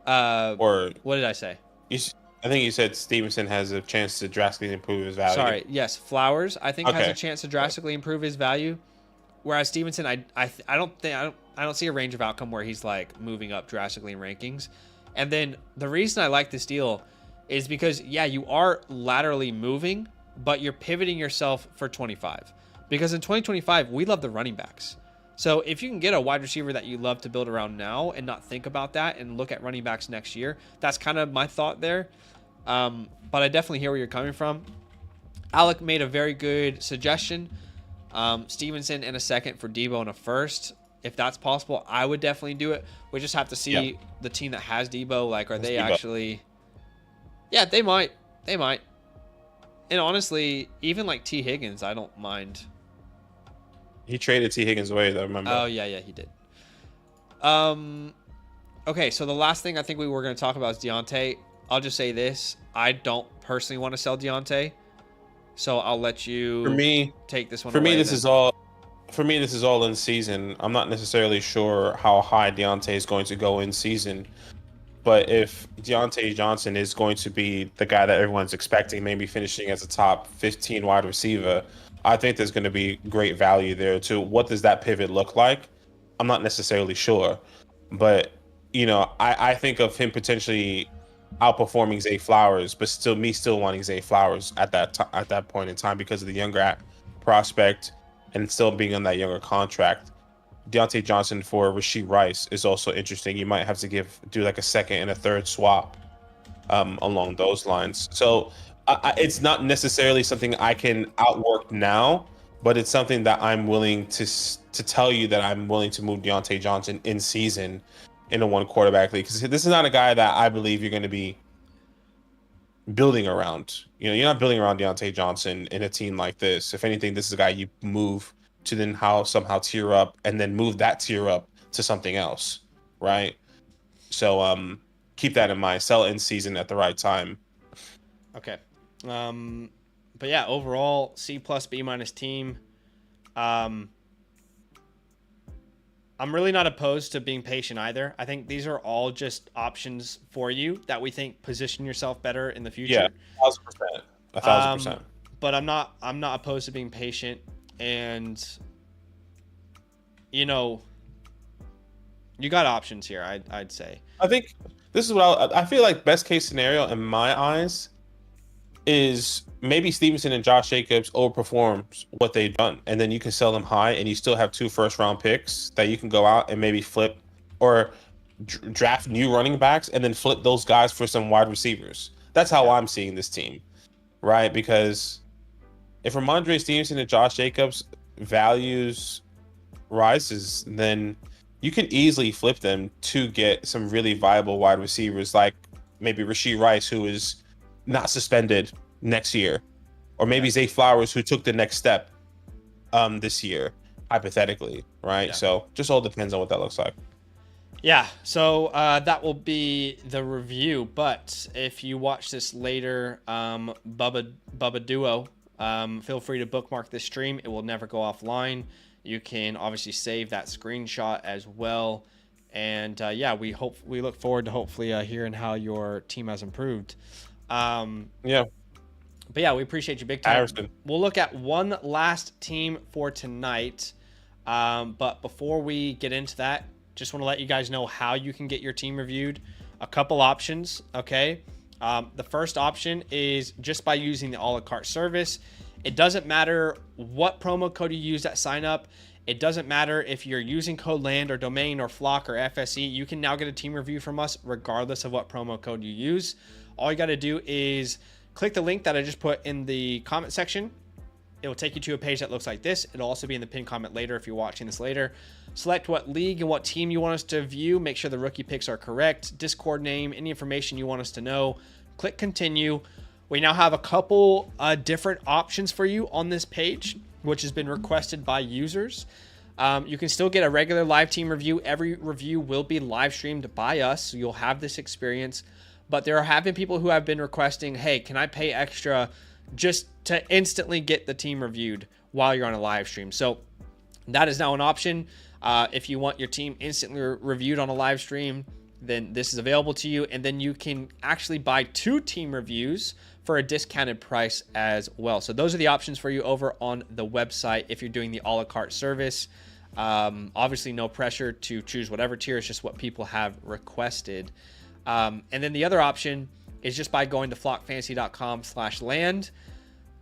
Or what did I say? I think you said Stevenson has a chance to drastically improve his value. Sorry, yes, Flowers I think has a chance to drastically improve his value, whereas Stevenson I don't see a range of outcome where he's like moving up drastically in rankings. And then the reason I like this deal is because you are laterally moving, but you're pivoting yourself for 25. Because in 2025, we love the running backs. So if you can get a wide receiver that you love to build around now and not think about that and look at running backs next year, that's kind of my thought there. But I definitely hear where you're coming from. Alec made a very good suggestion. Stevenson in a second for Debo in a first. If that's possible, I would definitely do it. We just have to see the team that has Debo. Like, are they actually... Yeah, they might. They might. And honestly, even like T. Higgins, I don't mind. He traded T. Higgins away, though, remember? Oh, yeah, he did. Okay, so the last thing I think we were going to talk about is Deontay. I'll just say this. I don't personally want to sell Deontay, so I'll let you take this one away. This is all in season. I'm not necessarily sure how high Deontay is going to go in season, but if Deontay Johnson is going to be the guy that everyone's expecting, maybe finishing as a top 15 wide receiver, I think there's going to be great value there too. What does that pivot look like? I'm not necessarily sure, but I think of him potentially outperforming Zay Flowers, but still wanting Zay Flowers at that point in time because of the younger prospect and still being on that younger contract. Deontay Johnson for Rashee Rice is also interesting. You might have to do like a second and a third swap along those lines. So it's not necessarily something I can outwork now, but it's something that I'm willing to tell you that I'm willing to move Deontay Johnson in season in a one quarterback league, because this is not a guy that I believe you're going to be building around. You're not building around Deontay Johnson in a team like this. If anything, this is a guy you move to then somehow tier up and then move that tier up to something else, right? So keep that in mind. Sell in season at the right time. Okay. But yeah, overall, C+, B- team. I'm really not opposed to being patient either. I think these are all just options for you that we think position yourself better in the future. Yeah, 1,000%. 1,000%. But I'm not opposed to being patient, and you got options here. I'd say. I think this is what I feel like best case scenario in my eyes is maybe Stevenson and Josh Jacobs overperforms what they've done, and then you can sell them high, and you still have 2 first-round picks that you can go out and maybe flip or draft new running backs, and then flip those guys for some wide receivers. That's how I'm seeing this team, right? Because if Ramondre Stevenson and Josh Jacobs values rises, then you can easily flip them to get some really viable wide receivers, like maybe Rashee Rice, who is not suspended next year, or maybe Zay Flowers, who took the next step this year, hypothetically, right? So just all depends on what that looks like. Yeah, so that will be the review. But if you watch this later, Bubba Duo, feel free to bookmark this stream. It will never go offline. You can obviously save that screenshot as well. And yeah, we look forward to hopefully hearing how your team has improved. Yeah. But yeah, we appreciate you big time. Harrison. We'll look at one last team for tonight. But before we get into that, just want to let you guys know how you can get your team reviewed. A couple options, okay? The first option is just by using the a la carte service. It doesn't matter what promo code you use at sign up. It doesn't matter if you're using code LAND or domain or flock or FSE. You can now get a team review from us regardless of what promo code you use. All you got to do is click the link that I just put in the comment section. It will take you to a page that looks like this. It'll also be in the pinned comment later if you're watching this later. Select what league and what team you want us to view. Make sure the rookie picks are correct. Discord name, any information you want us to know. Click continue. We now have a couple different options for you on this page, which has been requested by users. You can still get a regular live team review. Every review will be live streamed by us, so you'll have this experience. But there have been people who have been requesting, hey, can I pay extra just to instantly get the team reviewed while you're on a live stream? So that is now an option. If you want your team instantly reviewed on a live stream, then this is available to you. And then you can actually buy 2 team reviews for a discounted price as well. So those are the options for you over on the website if you're doing the a la carte service. Obviously, no pressure to choose whatever tier. It's just what people have requested. And then the other option is just by going to flockfantasy.com/land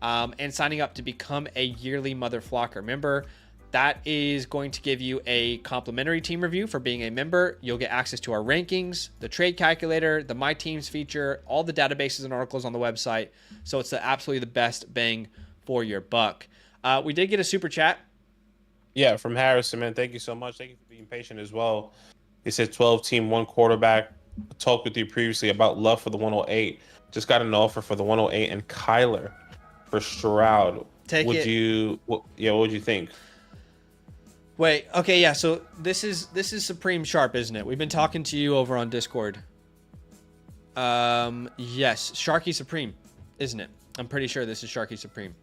and signing up to become a yearly Mother Flocker member. That is going to give you a complimentary team review for being a member. You'll get access to our rankings, the trade calculator, the My Teams feature, all the databases and articles on the website. So it's absolutely the best bang for your buck. We did get a super chat. Yeah, from Harrison, man. Thank you so much. Thank you for being patient as well. He said 12 team, 1 quarterback. Talked with you previously about love for the 108. Just got an offer for the 108 and Kyler for Stroud. Take would it. You? What would you think? Wait. Okay. Yeah. So this is Supreme Sharp, isn't it? We've been talking to you over on Discord. Yes, Sharky Supreme, isn't it? I'm pretty sure this is Sharky Supreme.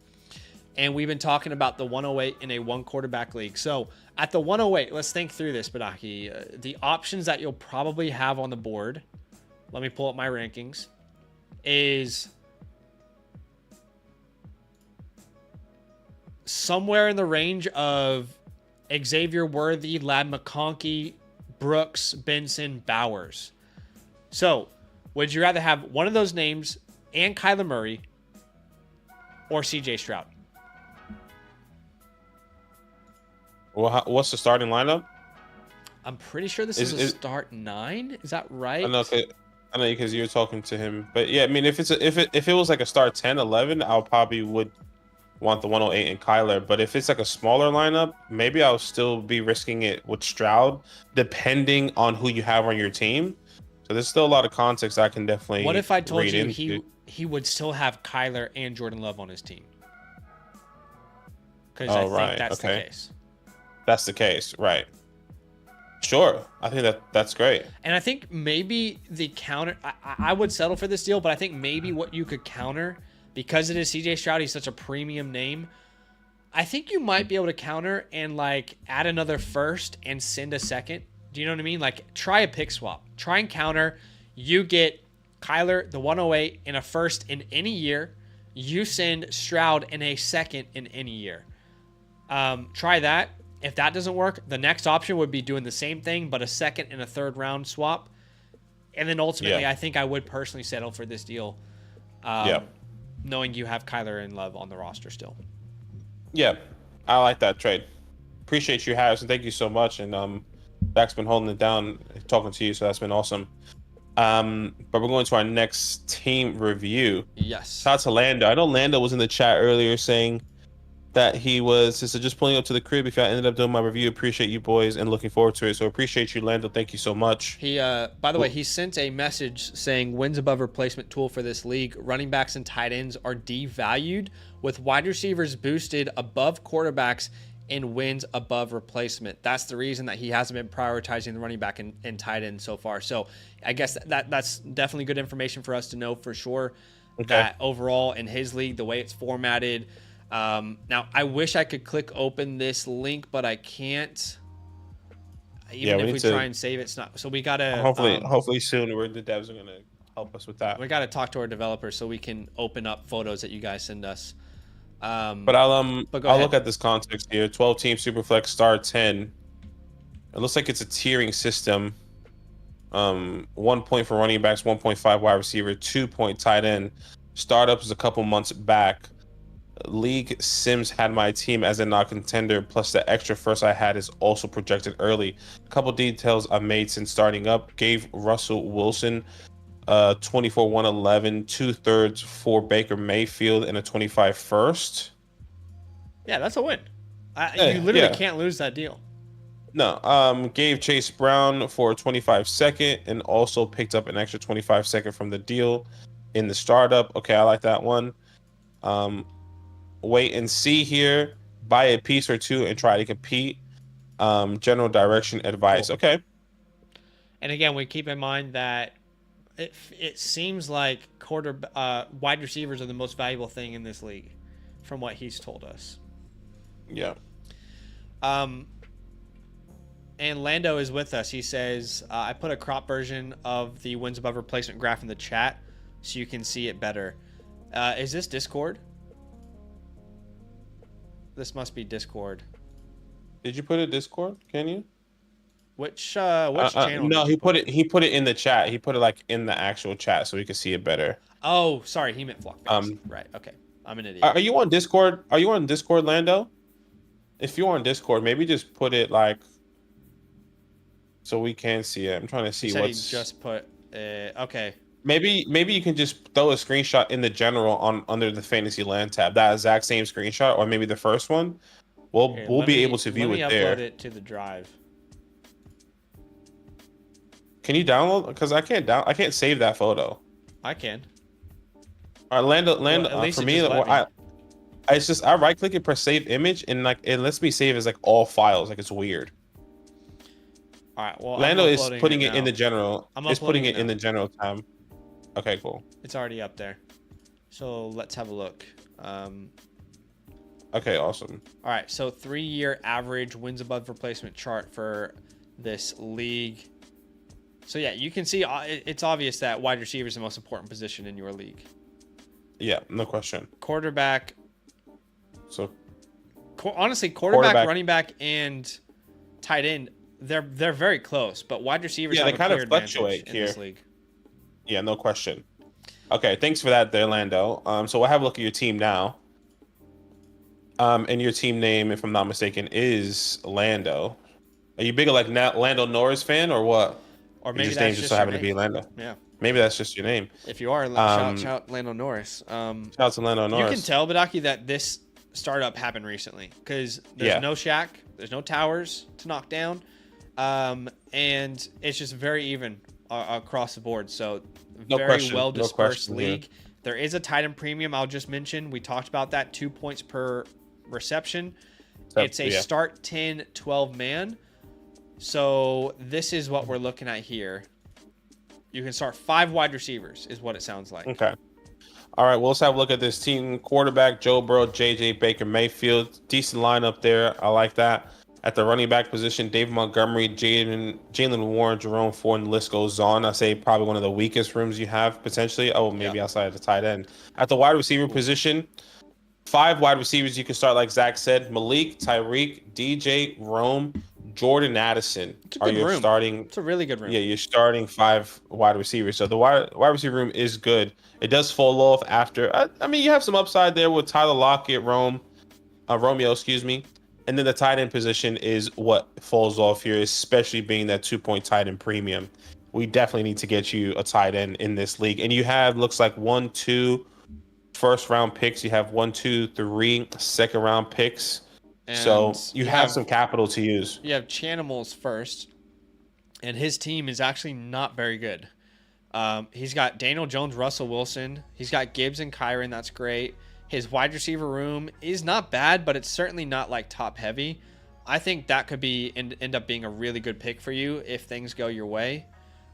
And we've been talking about the 108 in a 1 quarterback league. So at the 108, let's think through this, Badaki. The options that you'll probably have on the board, let me pull up my rankings, is somewhere in the range of Xavier Worthy, Lad McConkey, Brooks, Benson, Bowers. So would you rather have one of those names and Kyler Murray or CJ Stroud? Well, what's the starting lineup? I'm pretty sure this is a start 9. Is that right? I know because you're talking to him. But yeah, I mean, if it was like a start 10, 11, I'll probably would want the 108 and Kyler. But if it's like a smaller lineup, maybe I'll still be risking it with Stroud, depending on who you have on your team. So there's still a lot of context I can definitely. What if I told you he would still have Kyler and Jordan Love on his team? Because I think that's the case. That's the case, right? Sure, I think that's great. And I think maybe the counter, I would settle for this deal, but I think maybe what you could counter, because it is CJ Stroud, he's such a premium name, I think you might be able to counter and like add another first and send a second. Do you know what I mean? Like try a pick swap. Try and counter. You get Kyler, the 108, in a first in any year. You send Stroud in a second in any year. Try that. If that doesn't work, the next option would be doing the same thing, but a second and a third round swap. And then ultimately, I think I would personally settle for this deal, knowing you have Kyler and Love on the roster still. Yeah, I like that trade. Appreciate you, Harrison. Thank you so much. And Dak's been holding it down, talking to you, so that's been awesome. But we're going to our next team review. Yes. Shout out to Lando. I know Lando was in the chat earlier saying that he was just pulling up to the crib. If I ended up doing my review, appreciate you boys and looking forward to it. So appreciate you, Lando. Thank you so much. He, by the way, he sent a message saying wins above replacement tool for this league. Running backs and tight ends are devalued with wide receivers boosted above quarterbacks and wins above replacement. That's the reason that he hasn't been prioritizing the running back and tight end so far. So I guess that's definitely good information for us to know for sure. Okay. That overall in his league, the way it's formatted. Now, I wish I could click open this link, but I can't. even we if need we to. try and save it, it's not. So we gotta Hopefully soon, where the devs are gonna help us with that. we gotta talk to our developers so we can open up photos that you guys send us. But But go I'll ahead. look at this context here. 12 team Superflex star 10. It looks like it's a tiering system. 1 point for running backs, 1.5 wide receiver, 2 point tight end. Startup is a couple months back. League Sims had my team as a non-contender, plus the extra first I had is also projected early. A couple details I made since starting up. Gave Russell Wilson 24 111, 2/3 for Baker Mayfield, and a 25 first. Yeah, that's a win. Yeah, You literally yeah. can't lose that deal. No, gave Chase Brown for a 25 second and also picked up an extra 25 second from the deal in the startup. Okay, I like that one. Wait and see here. Buy a piece or two and try to compete. General direction advice. Cool. Okay. And again, we keep in mind that it seems like wide receivers are the most valuable thing in this league, from what he's told us. Yeah. And Lando is with us. He says, I put a crop version of the wins above replacement graph in the chat so you can see it better. Is this Discord? This must be Discord. Did you put it Discord? Can you? Which channel? No, did you put it? He put it in the chat. He put it like in the actual chat so we could see it better. Oh, sorry, he meant flock base. Right. Okay. I'm an idiot. Are you on Discord? Are you on Discord, Lando? If you're on Discord, maybe just put it like so we can see it. I'm trying to see He said what's. he just put. Okay. Maybe you can just throw a screenshot in the general on under the Fantasy Land tab. That exact same screenshot, or maybe the first one. We'll be able to view it there. Let me upload it to the drive. Can you download? Because I can't save that photo. I can. All right, Lando. Well, at least For it me, just let me. it's just I right click and press save image, and like it lets me save as like all files. Like it's weird. All right. Well, Lando is putting it in the now. general. It's putting it in the now. general tab. Okay, cool. It's already up there. So let's have a look. Okay, awesome. All right. So 3-year average wins above replacement chart for this league. So yeah, you can see it's obvious that wide receiver is the most important position in your league. Yeah, no question. Quarterback. So Honestly, quarterback, running back, and tight end, they're very close. But wide receivers have they a kind clear of fluctuate advantage in this league. Yeah, no question. Okay, thanks for that there, Lando. So we'll have a look at your team now. And your team name, if I'm not mistaken, is Lando. Are you big like Lando Norris fan or what? Or maybe just that's name just so happen to be Lando. Yeah. Maybe that's just your name. If you are, shout Lando Norris. Shout out to Lando Norris. You can tell, Badaki, that this startup happened recently because there's no Shaq, there's no towers to knock down, and it's just very even across the board. So very well dispersed league. Yeah. There is a tight end premium. I'll just mention. We talked about that. 2 points per reception. It's a start 10, 12 man. So this is what we're looking at here. You can start 5 wide receivers is what it sounds like. Okay. All right, well, let's have a look at this team. Quarterback, Joe Burrow, J.J. Baker Mayfield. Decent lineup there. I like that. At the running back position, David Montgomery, Jalen Warren, Jerome Ford, and the list goes on. I say probably one of the weakest rooms you have potentially. Oh, maybe outside of the tight end. At the wide receiver position, 5 wide receivers you can start, like Zach said. Malik, Tyreek, DJ, Rome, Jordan Addison are your starting. It's a really good room. Yeah, you're starting 5 wide receivers. So the wide receiver room is good. It does fall off after. I mean, you have some upside there with Tyler Lockett, Romeo, excuse me. And then the tight end position is what falls off here, especially being that 2-point tight end premium. We definitely need to get you a tight end in this league. And you have, looks like 1, 2 first round picks. You have 1, 2, 3 second round picks. And so you have some capital to use. You have Chanimals first, and his team is actually not very good. He's got Daniel Jones, Russell Wilson. He's got Gibbs and Kyron. That's great. His wide receiver room is not bad, but it's certainly not like top heavy. I think that could end up being a really good pick for you if things go your way.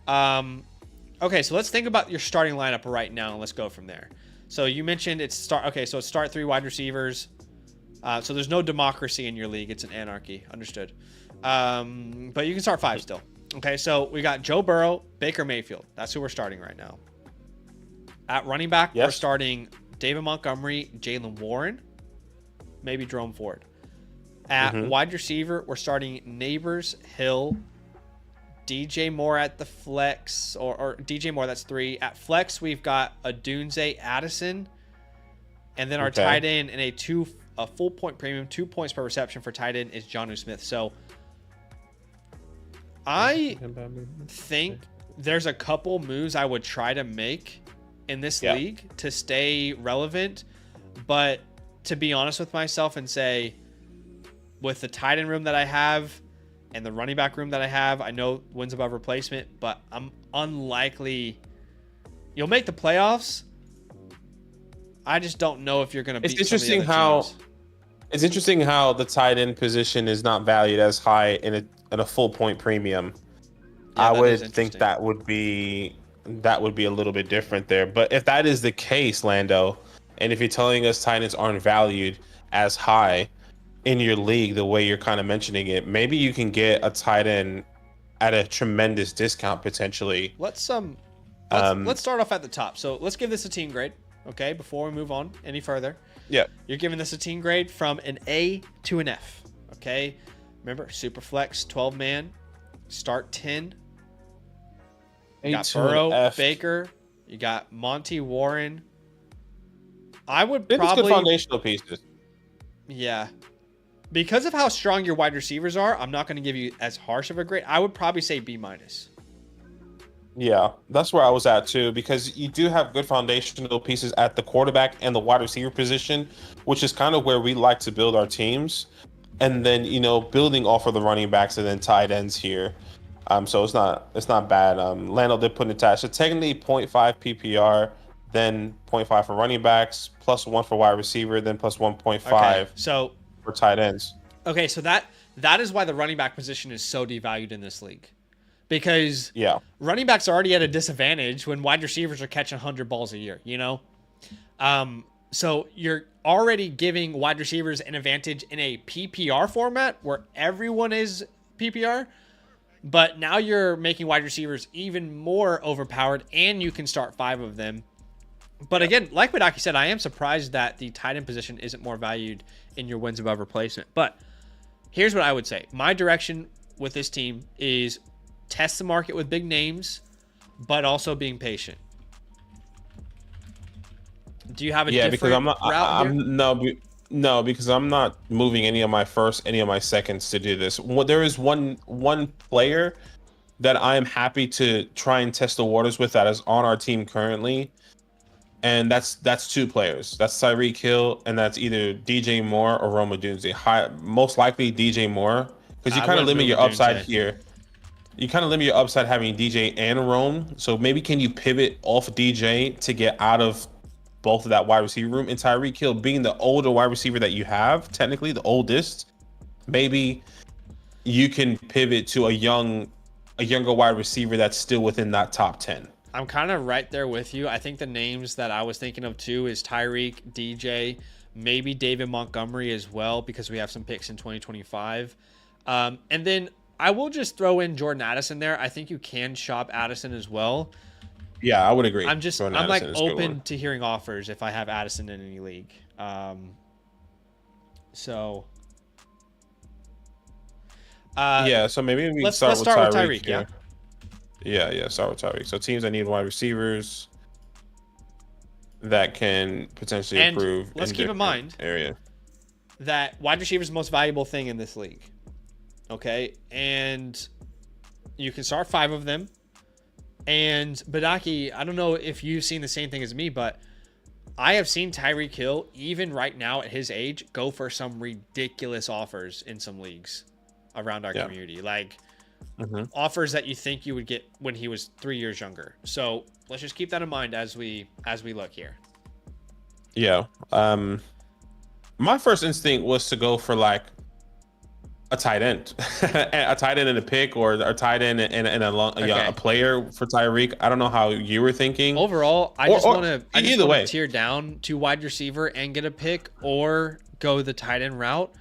Okay, so let's think about your starting lineup right now, and let's go from there. So you mentioned it's start 3 wide receivers. So there's no democracy in your league. It's an anarchy. Understood. But you can start 5 still. Okay, so we got Joe Burrow, Baker Mayfield. That's who we're starting right now. At running back, we're starting David Montgomery, Jalen Warren, maybe Jerome Ford. At wide receiver, we're starting Neighbors, Hill, DJ Moore at the flex, or DJ Moore, that's 3. At flex, we've got Adunze Addison, and then our tight end in a full point premium, 2 points per reception for tight end is Jonnu Smith. So I think there's a couple moves I would try to make in this league to stay relevant, but to be honest with myself and say, with the tight end room that I have and the running back room that I have, I know wins above replacement, but I'm unlikely you'll make the playoffs. I just don't know if you're going to beat some of the other teams. It's interesting how the tight end position is not valued as high in a full point premium. I would think that would be a little bit different there. But if that is the case, Lando, and if you're telling us tight ends aren't valued as high in your league the way you're kind of mentioning it, maybe you can get a tight end at a tremendous discount potentially. Let's start off at the top. So let's give this a team grade, okay, before we move on any further. Yeah. You're giving this a team grade from an A to an F, okay? Remember, Superflex, 12-man, start 10. You got Burrow, Baker, you got Monty, Warren. I would probably... good foundational pieces. Yeah. Because of how strong your wide receivers are, I'm not going to give you as harsh of a grade. I would probably say B-. Yeah, that's where I was at too, because you do have good foundational pieces at the quarterback and the wide receiver position, which is kind of where we like to build our teams. And then, building off of the running backs and then tight ends here. So it's not bad. Lando did put in attached. So technically 0.5 PPR, then 0.5 for running backs, +1 for wide receiver, then plus 1.5 for tight ends. Okay, so that is why the running back position is so devalued in this league. Because running backs are already at a disadvantage when wide receivers are catching 100 balls a year, So you're already giving wide receivers an advantage in a PPR format where everyone is PPR, but now you're making wide receivers even more overpowered, and you can start 5 of them. But again, like what Aki said, I am surprised that the tight end position isn't more valued in your wins above replacement. But here's what I would say. My direction with this team is test the market with big names, but also being patient. Do you have a different because I'm not, route here? No, because I'm not moving any of my first, any of my seconds to do this. There is one player that I am happy to try and test the waters with that is on our team currently, and that's 2 players. That's Tyreek Hill, and that's either DJ Moore or Rome Odunze. Most likely DJ Moore, because you kind of limit your upside here. You kind of limit your upside having DJ and Rome. So maybe can you pivot off DJ to get out of both of that wide receiver room? And Tyreek Hill being the older wide receiver that you have, technically the oldest, maybe you can pivot to a younger wide receiver that's still within that top 10. I'm kind of right there with you. I think the names that I was thinking of too is Tyreek, DJ, maybe David Montgomery as well, because we have some picks in 2025. And then I will just throw in Jordan Addison there. I think you can shop Addison as well. Yeah, I would agree. I'm like open to hearing offers if I have Addison in any league. So maybe we let's start with Tyreek. Start with Tyreek. So teams that need wide receivers that can potentially improve. Let's keep in mind that wide receiver is the most valuable thing in this league. Okay, and you can start 5 of them. And Badaki, I don't know if you've seen the same thing as me, but I have seen Tyreek Hill, even right now at his age, go for some ridiculous offers in some leagues around our community. Like offers that you think you would get when he was 3 years younger. So let's just keep that in mind as we look here. Yeah. My first instinct was to go for like a tight end, a tight end in a pick, or a tight end and a player for Tyreek. I don't know how you were thinking. Overall, I just want to tear down to wide receiver and get a pick, or go the tight end route.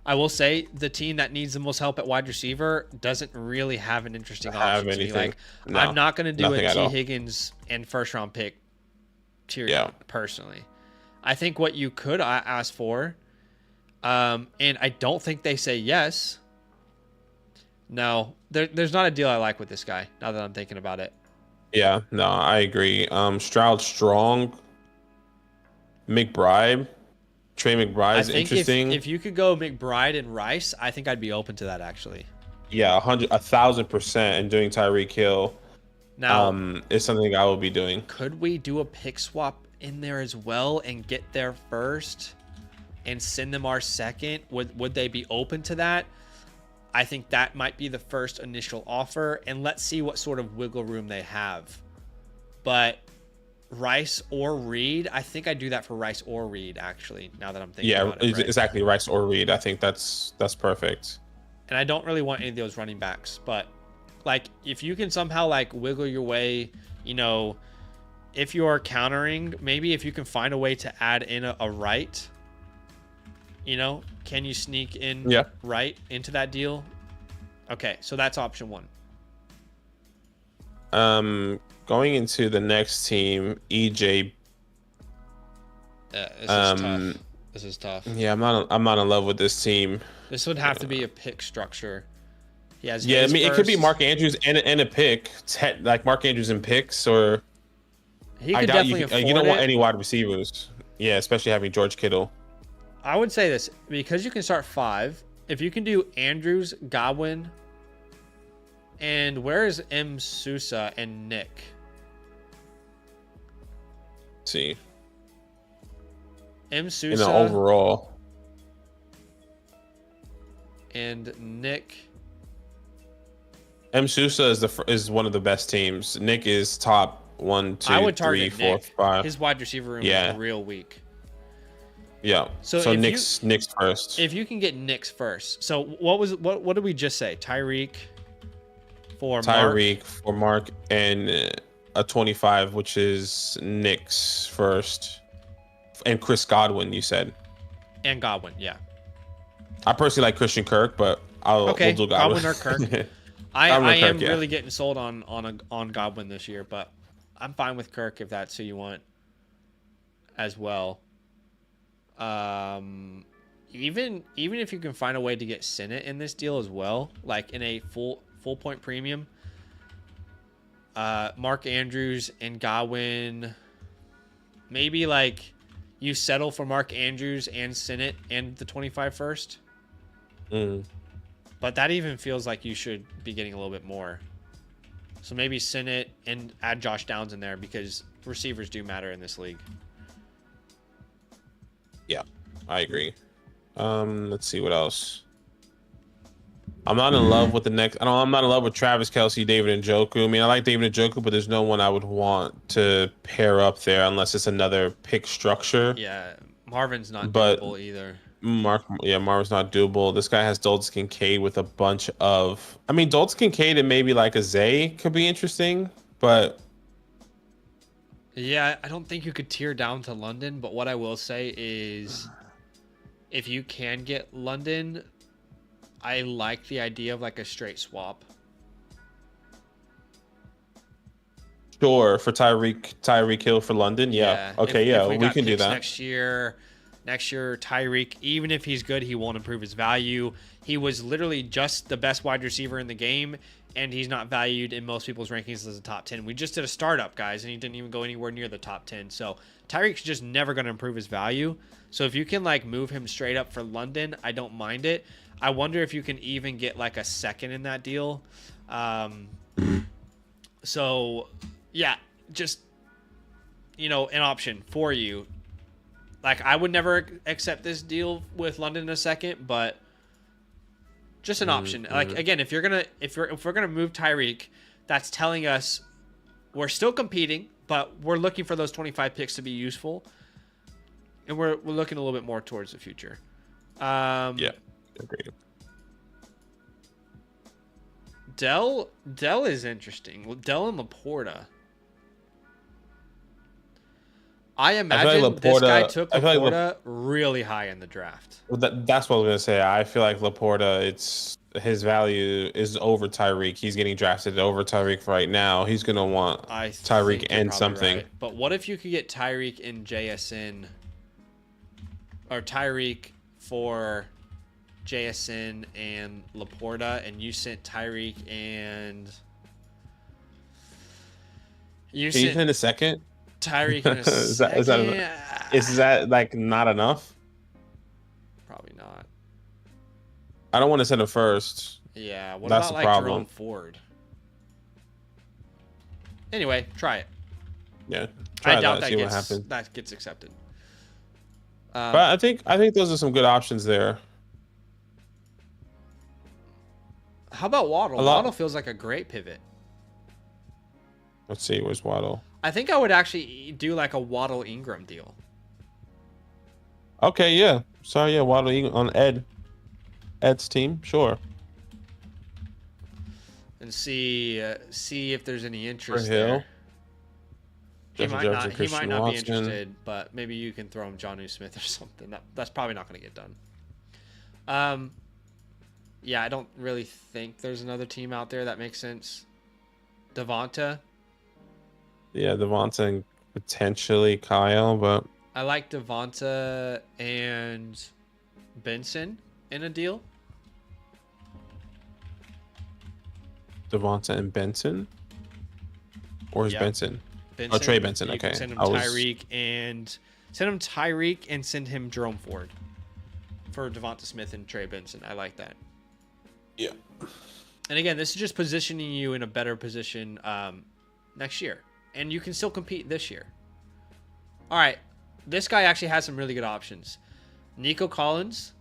I will say the team that needs the most help at wide receiver doesn't really have an interesting option to me. Like, No, I'm not going to do nothing a at T. all. Higgins and first round pick tier Yeah. personally. I think what you could ask for, and I don't think they say yes. No, there's not a deal I like with this guy now that I'm thinking about it. Yeah, no, I agree. Stroud Strong, McBride, Trey McBride is interesting. If you could go McBride and Rice, I think I'd be open to that actually. Yeah, 1,000%, and doing Tyreek Hill Now, is something I will be doing. could we do a pick swap in there as well and get their first and send them our second? Would they be open to that? I think that might be the first initial offer, and let's see what sort of wiggle room they have. But Rice or Reed, I think I'd do that for Rice or Reed, actually, now that I'm thinking about it. Right? Exactly, Rice or Reed. I think that's perfect. And I don't really want any of those running backs, but like if you can somehow like wiggle your way, you know, if you are countering, maybe if you can find a way to add in a right, you know, can you sneak in right into that deal? Okay, so that's option one. Going into the next team, EJ. This is tough. This is tough. Yeah, I'm not in love with this team. This would have to be a pick structure. He has I mean, it could be Mark Andrews and a pick, like Mark Andrews and picks, or he could definitely afford you don't want any wide receivers. Yeah, especially having George Kittle. I would say this, because you can start 5. If you can do Andrews, Godwin, and where is M. Sousa and Nick? Let's see. M. Sousa. Overall. And Nick. M. Sousa is one of the best teams. Nick is top 1, 2, 3, 4, 5. His wide receiver room is real weak. Yeah. So Nick's first. If you can get Nick's first. So what did we just say? Tyreek for Mark and a 25, which is Nick's first, and Chris Godwin, you said. And Godwin, yeah. I personally like Christian Kirk, but we'll do Godwin or Kirk. I am really getting sold on Godwin this year, but I'm fine with Kirk if that's who you want as well. Even if you can find a way to get Sinnott in this deal as well, like in a full point premium, Mark Andrews and Godwin, maybe like you settle for Mark Andrews and Sinnott and the 25 first. But that even feels like you should be getting a little bit more. So maybe Sinnott and add Josh Downs in there, because receivers do matter in this league. Yeah, I agree. Let's see what else. I'm not in love with I'm not in love with Travis Kelce, David Njoku. I mean, I like David Njoku, but there's no one I would want to pair up there unless it's another pick structure. Yeah, Marvin's not doable either. Marvin's not doable. This guy has Dalton Kincaid with a bunch of... I mean, Dalton Kincaid and maybe like a Zay could be interesting, but... Yeah, I don't think you could tear down to London, but what I will say is if you can get London, I like the idea of like a straight swap. Sure, for Tyreek Hill for London. Yeah. Okay, we can do that. Next year, Tyreek, even if he's good, he won't improve his value. He was literally just the best wide receiver in the game, and he's not valued in most people's rankings as a top 10. We just did a startup, guys, and he didn't even go anywhere near the top 10. So Tyreek's just never going to improve his value. So if you can like move him straight up for London, I don't mind it. I wonder if you can even get like a second in that deal. So yeah, just, you know, an option for you. Like, I would never accept this deal with London in a second, but just an option. Like, again, if we're gonna move Tyreek, that's telling us we're still competing, but we're looking for those 25 picks to be useful, and we're looking a little bit more towards the future. Yeah, agreed. Dell is interesting. Dell and Laporta. I I feel imagine like this guy Laporta. took I feel like Laporta really high in the draft. that's what I was gonna say. I feel like Laporta. It's his value is over Tyreek. He's getting drafted over Tyreek right now. He's gonna want I Tyreek think you're and probably something. right. But what if you could get Tyreek and JSN, or Tyreek for JSN and Laporta, and you sent Tyreek and you Can you sent send a second? Tyreek in a is that is that second? is that like not enough? Probably not. I don't want to send a first. Yeah. What That's about the like Jerome problem. Ford? Anyway, try it. Yeah, I try doubt that. See what happens. that gets accepted. But I think those are some good options there. How about Waddle? A lot. Waddle feels like a great pivot. Let's see. Where's Waddle? I think I would actually do like a Waddle Ingram deal. Okay, yeah. Sorry, yeah. Waddle on Ed's team. Sure. And see if there's any interest Hill. there. He Justin might Jefferson, not. He Christian might not be Watson. interested, but maybe you can throw him Jonnu Smith or something. That's probably not going to get done. Yeah, I don't really think there's another team out there that makes sense. Devonta. Yeah, Devonta and potentially Kyle, but I like Devonta and Benson in a deal. Devonta and Benson, or is Yep. Benson? Benson, Trey Benson. You Okay, can send him I was- Tyreek and send him Jerome Ford for Devonta Smith and Trey Benson. I like that. Yeah. And again, this is just positioning you in a better position next year, and you can still compete this year. All right, this guy actually has some really good options. Nico Collins.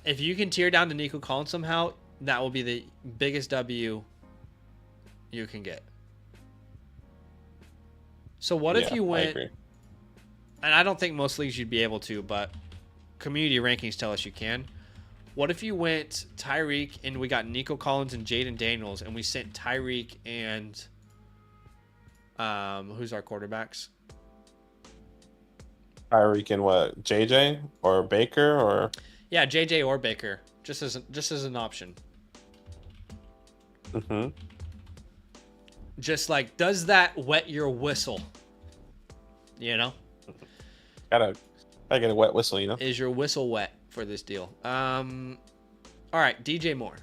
If you can tear down to Nico Collins somehow, that will be the biggest W you can get. So what if you I went, agree. and I don't think most leagues you'd be able to, but community rankings tell us you can. What if you went Tyreek and we got Nico Collins and Jaden Daniels, and we sent Tyreek and who's our quarterbacks? Tyreek and what? JJ or Baker or? Yeah, JJ or Baker, just as an option. Mm-hmm. Just like, does that wet your whistle? You know, Gotta get a wet whistle, you know. is your whistle wet for this deal? All right, DJ Moore.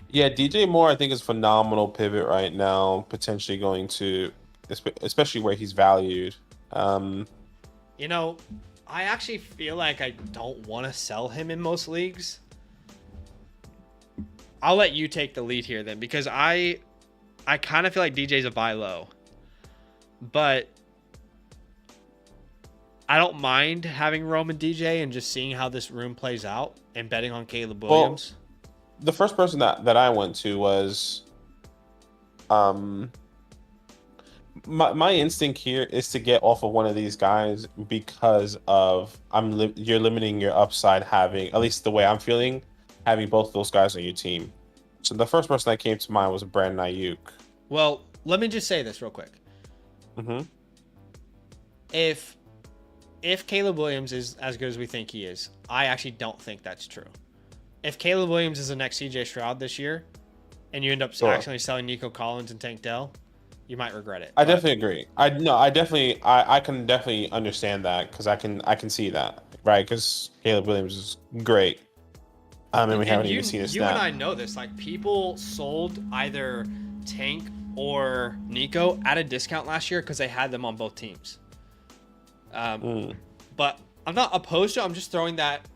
Yeah, DJ Moore, I think, is a phenomenal pivot right now. Potentially going to, especially where he's valued. You know, I actually feel like I don't want to sell him in most leagues. I'll let you take the lead here then, because I kind of feel like DJ's a buy low. But I don't mind having Roman DJ and just seeing how this room plays out and betting on Caleb Williams. The first person that I went to was, my instinct here is to get off of one of these guys because of you're limiting your upside having, at least the way I'm feeling, having both those guys on your team. So the first person that came to mind was Brandon Ayuk. Well, let me just say this real quick. Mm-hmm. If Caleb Williams is as good as we think he is, I actually don't think that's true. If Caleb Williams is the next CJ Stroud this year, and you end up accidentally selling Nico Collins and Tank Dell, you might regret it. I definitely agree. I can definitely understand that because I can see that, right? Because Caleb Williams is great. And we haven't even seen a snap. You and I know this. Like, people sold either Tank or Nico at a discount last year because they had them on both teams. But I'm not opposed to it. I'm just throwing that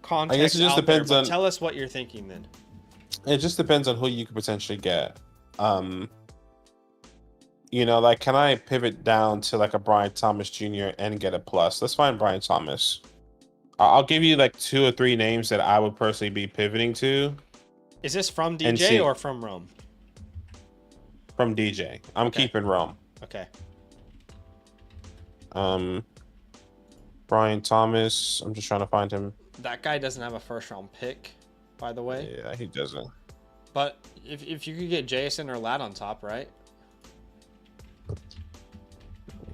context. I guess it just out depends there, on. Tell us what you're thinking then. It just depends on who you could potentially get. Like, can I pivot down to like a Brian Thomas Jr. and get a plus? Let's find Brian Thomas. I'll give you like 2 or 3 names that I would personally be pivoting to. Is this from DJ or from Rome? From DJ. I'm keeping Rome. Okay. Brian Thomas. I'm just trying to find him. That guy doesn't have a first round pick, by the way. Yeah, he doesn't. But if you could get Jason or Lad on top, right?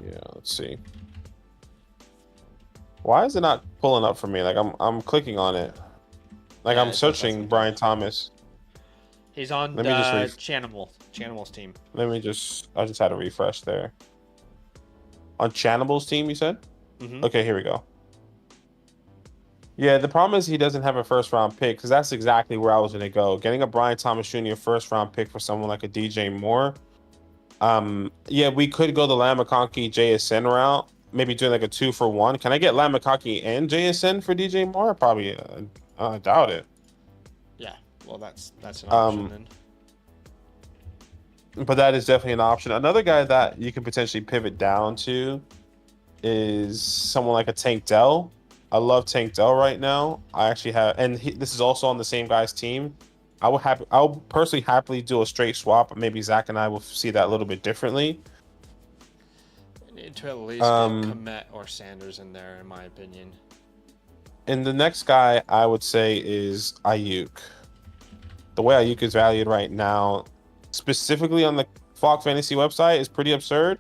Yeah, let's see. Why is it not pulling up for me? Like I'm clicking on it. Like Yeah, I'm searching Brian Thomas. He's on Let me just Chanimal's team. I just had a refresh there. On Chanimal's team, you said? Mm-hmm. Okay, here we go. Yeah, the problem is he doesn't have a first round pick, because that's exactly where I was gonna go. Getting a Brian Thomas Jr. first round pick for someone like a DJ Moore. Yeah, we could go the Lam McConkey JSN route. Maybe doing like a 2-for-1. Can I get Lam McConkey and JSN for DJ Moore? Probably. I doubt it. Yeah, well, that's an option then. But that is definitely an option. Another guy that you can potentially pivot down to is someone like a Tank Dell. I love Tank Dell right now. I actually have, and this is also on the same guy's team. I would personally happily do a straight swap. Maybe Zach and I will see that a little bit differently. You need to at least get Komet or Sanders in there, in my opinion. And the next guy I would say is Ayuk. The way Ayuk is valued right now, specifically on the Flock Fantasy website, is pretty absurd.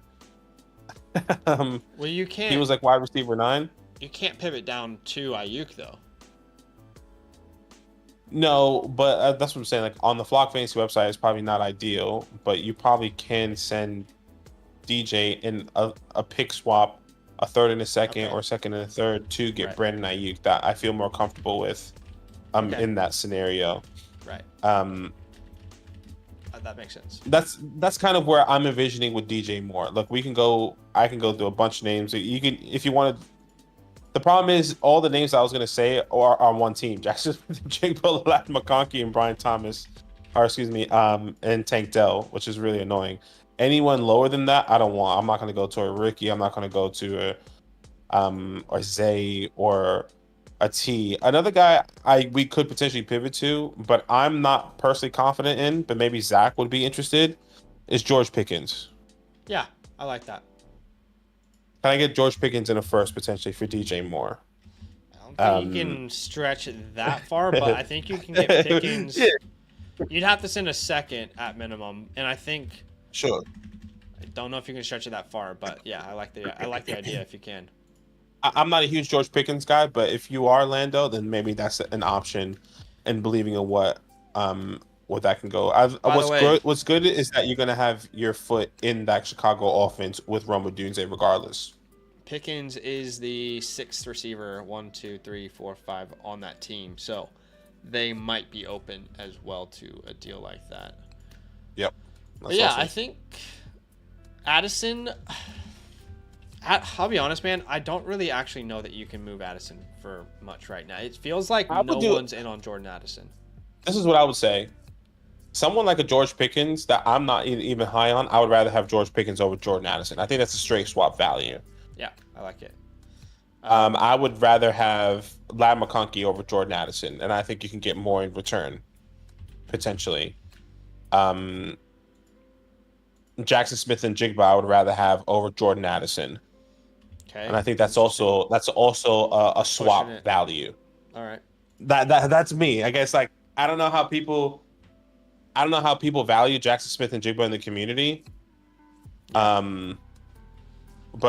Well, you can't. He was like wide receiver 9. You can't pivot down to Ayuk though. No, but that's what I'm saying. Like on the Flock Fantasy website, it's probably not ideal, but you probably can send DJ in a pick swap, a third and a second, or second and a third to get Brandon Ayuk. That I feel more comfortable with, in that scenario. Right. That makes sense. That's kind of where I'm envisioning with DJ Moore. Look, I can go through a bunch of names. You can, if you wanted. The problem is all the names I was going to say are on one team. Jackson, Jigba, Lat McConkey, and Brian Thomas, and Tank Dell, which is really annoying. Anyone lower than that, I don't want. I'm not going to go to a Ricky. I'm not going to go to or Zay or a T. Another guy we could potentially pivot to, but I'm not personally confident in, but maybe Zach would be interested, is George Pickens. Yeah, I like that. Can I get George Pickens in a first potentially for DJ Moore? I don't think you can stretch it that far, but I think you can get Pickens. Yeah. You'd have to send a second at minimum, and I think. Sure. I don't know if you can stretch it that far, but yeah, I like the idea if you can. I'm not a huge George Pickens guy, but if you are Lando, then maybe that's an option, and believing in what that can go. What's good is that you're gonna have your foot in that Chicago offense with Rome Odunze regardless. Pickens is the 6th receiver, 1, 2, 3, 4, 5 on that team, so they might be open as well to a deal like that. Yep. But yeah, awesome. I think Addison. I'll be honest, man. I don't really actually know that you can move Addison for much right now. It feels like no one's in on Jordan Addison. This is what I would say. Someone like a George Pickens that I'm not even high on, I would rather have George Pickens over Jordan Addison. I think that's a straight swap value. Yeah, I like it. I would rather have Lad McConkey over Jordan Addison, and I think you can get more in return, potentially. Jackson Smith and Jigba I would rather have over Jordan Addison. Okay. And I think that's also a swap value. All right. That's me. I guess I don't know how people value Jackson Smith and Jigba in the community. But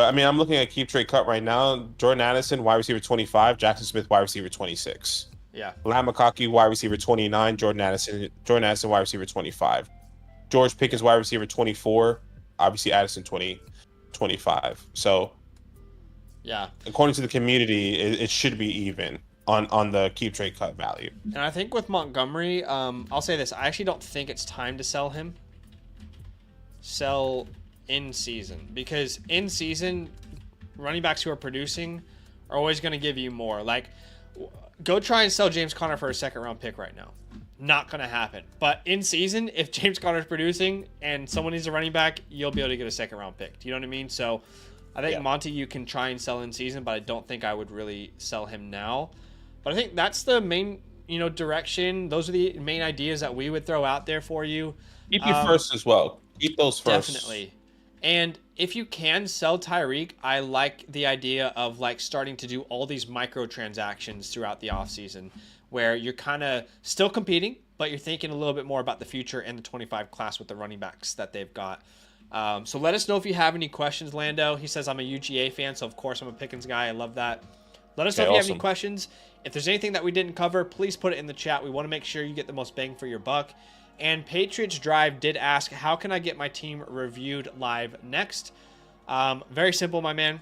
I mean, I'm looking at Keep Trade Cut right now. Jordan Addison, wide receiver 25. Jackson Smith, wide receiver 26. Yeah. Lam McConkey, wide receiver 29. Jordan Addison, wide receiver 25. George Pickens, wide receiver 24. Obviously, Addison 25. So, yeah, according to the community, it should be even on the Keep Trade Cut value. And I think with Montgomery, I'll say this: I actually don't think it's time to sell him. Sell in season, because in season, running backs who are producing are always going to give you more. Like, go try and sell James Conner for a 2nd-round pick right now. Not going to happen. But in season, if James Conner's producing and someone needs a running back, you'll be able to get a 2nd-round pick. Do you know what I mean? So I think Monty, you can try and sell in season, but I don't think I would really sell him now. But I think that's the main, direction. Those are the main ideas that we would throw out there for you. Keep you first as well. Keep those first. Definitely. And if you can sell Tyreek, I like the idea of starting to do all these microtransactions throughout the offseason, where you're kind of still competing, but you're thinking a little bit more about the future and the 25 class with the running backs that they've got. So let us know if you have any questions, Lando. He says, I'm a UGA fan, so of course I'm a Pickens guy. I love that. Let us know if you have any questions. If there's anything that we didn't cover, please put it in the chat. We want to make sure you get the most bang for your buck. And Patriots Drive did ask, how can I get my team reviewed live next? Very simple, my man.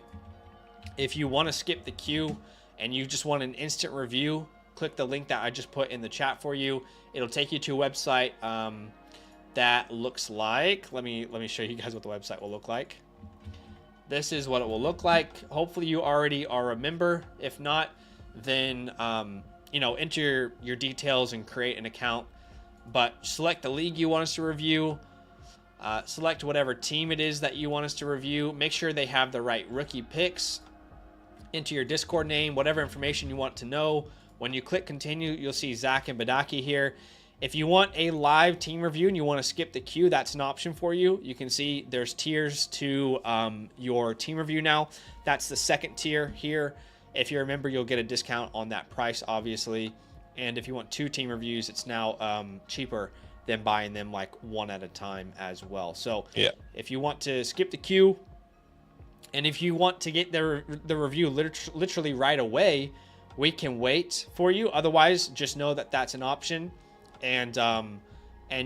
If you want to skip the queue and you just want an instant review, click the link that I just put in the chat for you. It'll take you to a website that looks like, let me show you guys what the website will look like. This is what it will look like. Hopefully you already are a member. If not, then enter your details and create an account. But select the league you want us to review. Select whatever team it is that you want us to review. Make sure they have the right rookie picks. Enter your Discord name, whatever information you want to know. When you click continue, you'll see Zach and Badaki here. If you want a live team review and you want to skip the queue, that's an option for you. You can see there's tiers to your team review now. That's the second tier here. If you're a member, you'll get a discount on that price, obviously. And if you want 2 team reviews, it's now cheaper than buying them like one at a time as well. So yeah, if you want to skip the queue, and if you want to get the review literally right away, we can wait for you. Otherwise, just know that that's an option, and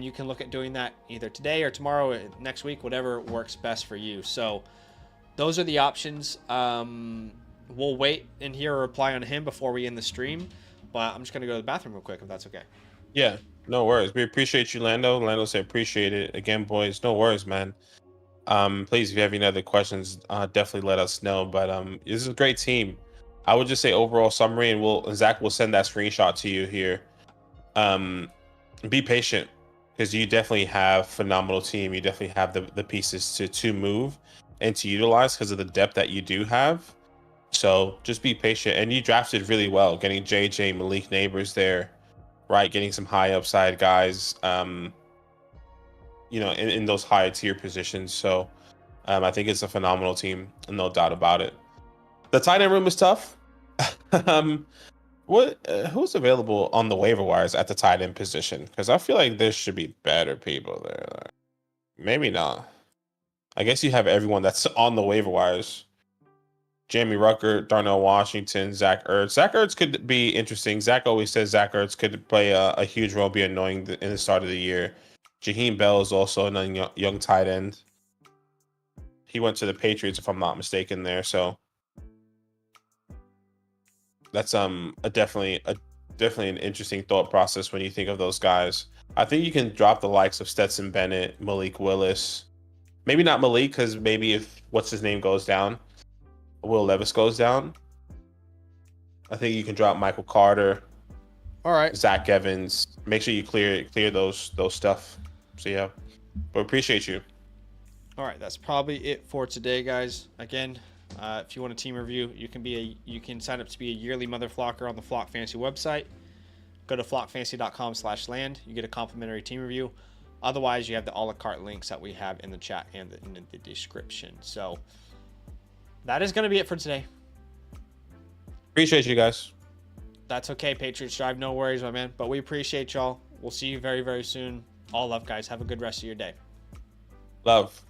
you can look at doing that either today or tomorrow, next week, whatever works best for you. So those are the options. We'll wait and hear a reply on him before we end the stream. But I'm just going to go to the bathroom real quick, if that's okay. Yeah, no worries. We appreciate you, Lando. Lando said appreciate it. Again, boys, no worries, man. Please, if you have any other questions, definitely let us know. But this is a great team. I would just say overall summary, and Zach will send that screenshot to you here. Be patient, because you definitely have phenomenal team. You definitely have the pieces to move and to utilize because of the depth that you do have. So just be patient. And you drafted really well, getting JJ, Malik Neighbors there, right? Getting some high upside guys, in those higher tier positions. So I think it's a phenomenal team, no doubt about it. The tight end room is tough. Who's available on the waiver wires at the tight end position? Because I feel like there should be better people there. Maybe not. I guess you have everyone that's on the waiver wires. Jamie Rucker, Darnell Washington, Zach Ertz. Zach Ertz could be interesting. Zach always says Zach Ertz could play a huge role, be annoying in the start of the year. Jaheim Bell is also a young tight end. He went to the Patriots, if I'm not mistaken, there. So that's definitely an interesting thought process when you think of those guys. I think you can drop the likes of Stetson Bennett, Malik Willis. Maybe not Malik, because maybe if what's his name goes down, Will Levis goes down. I think you can drop Michael Carter. All right. Zach Evans. Make sure you clear those stuff. So yeah, but appreciate you. All right, that's probably it for today, guys. Again, if you want a team review, you can sign up to be a yearly Mother Flocker on the Flock Fantasy website. Go to flockfantasy.com/land. You get a complimentary team review. Otherwise, you have the a la carte links that we have in the chat and in the description. So that is going to be it for today. Appreciate you guys. That's okay, Patriots Drive. No worries, my man. But we appreciate y'all. We'll see you very, very soon. All love, guys. Have a good rest of your day. Love.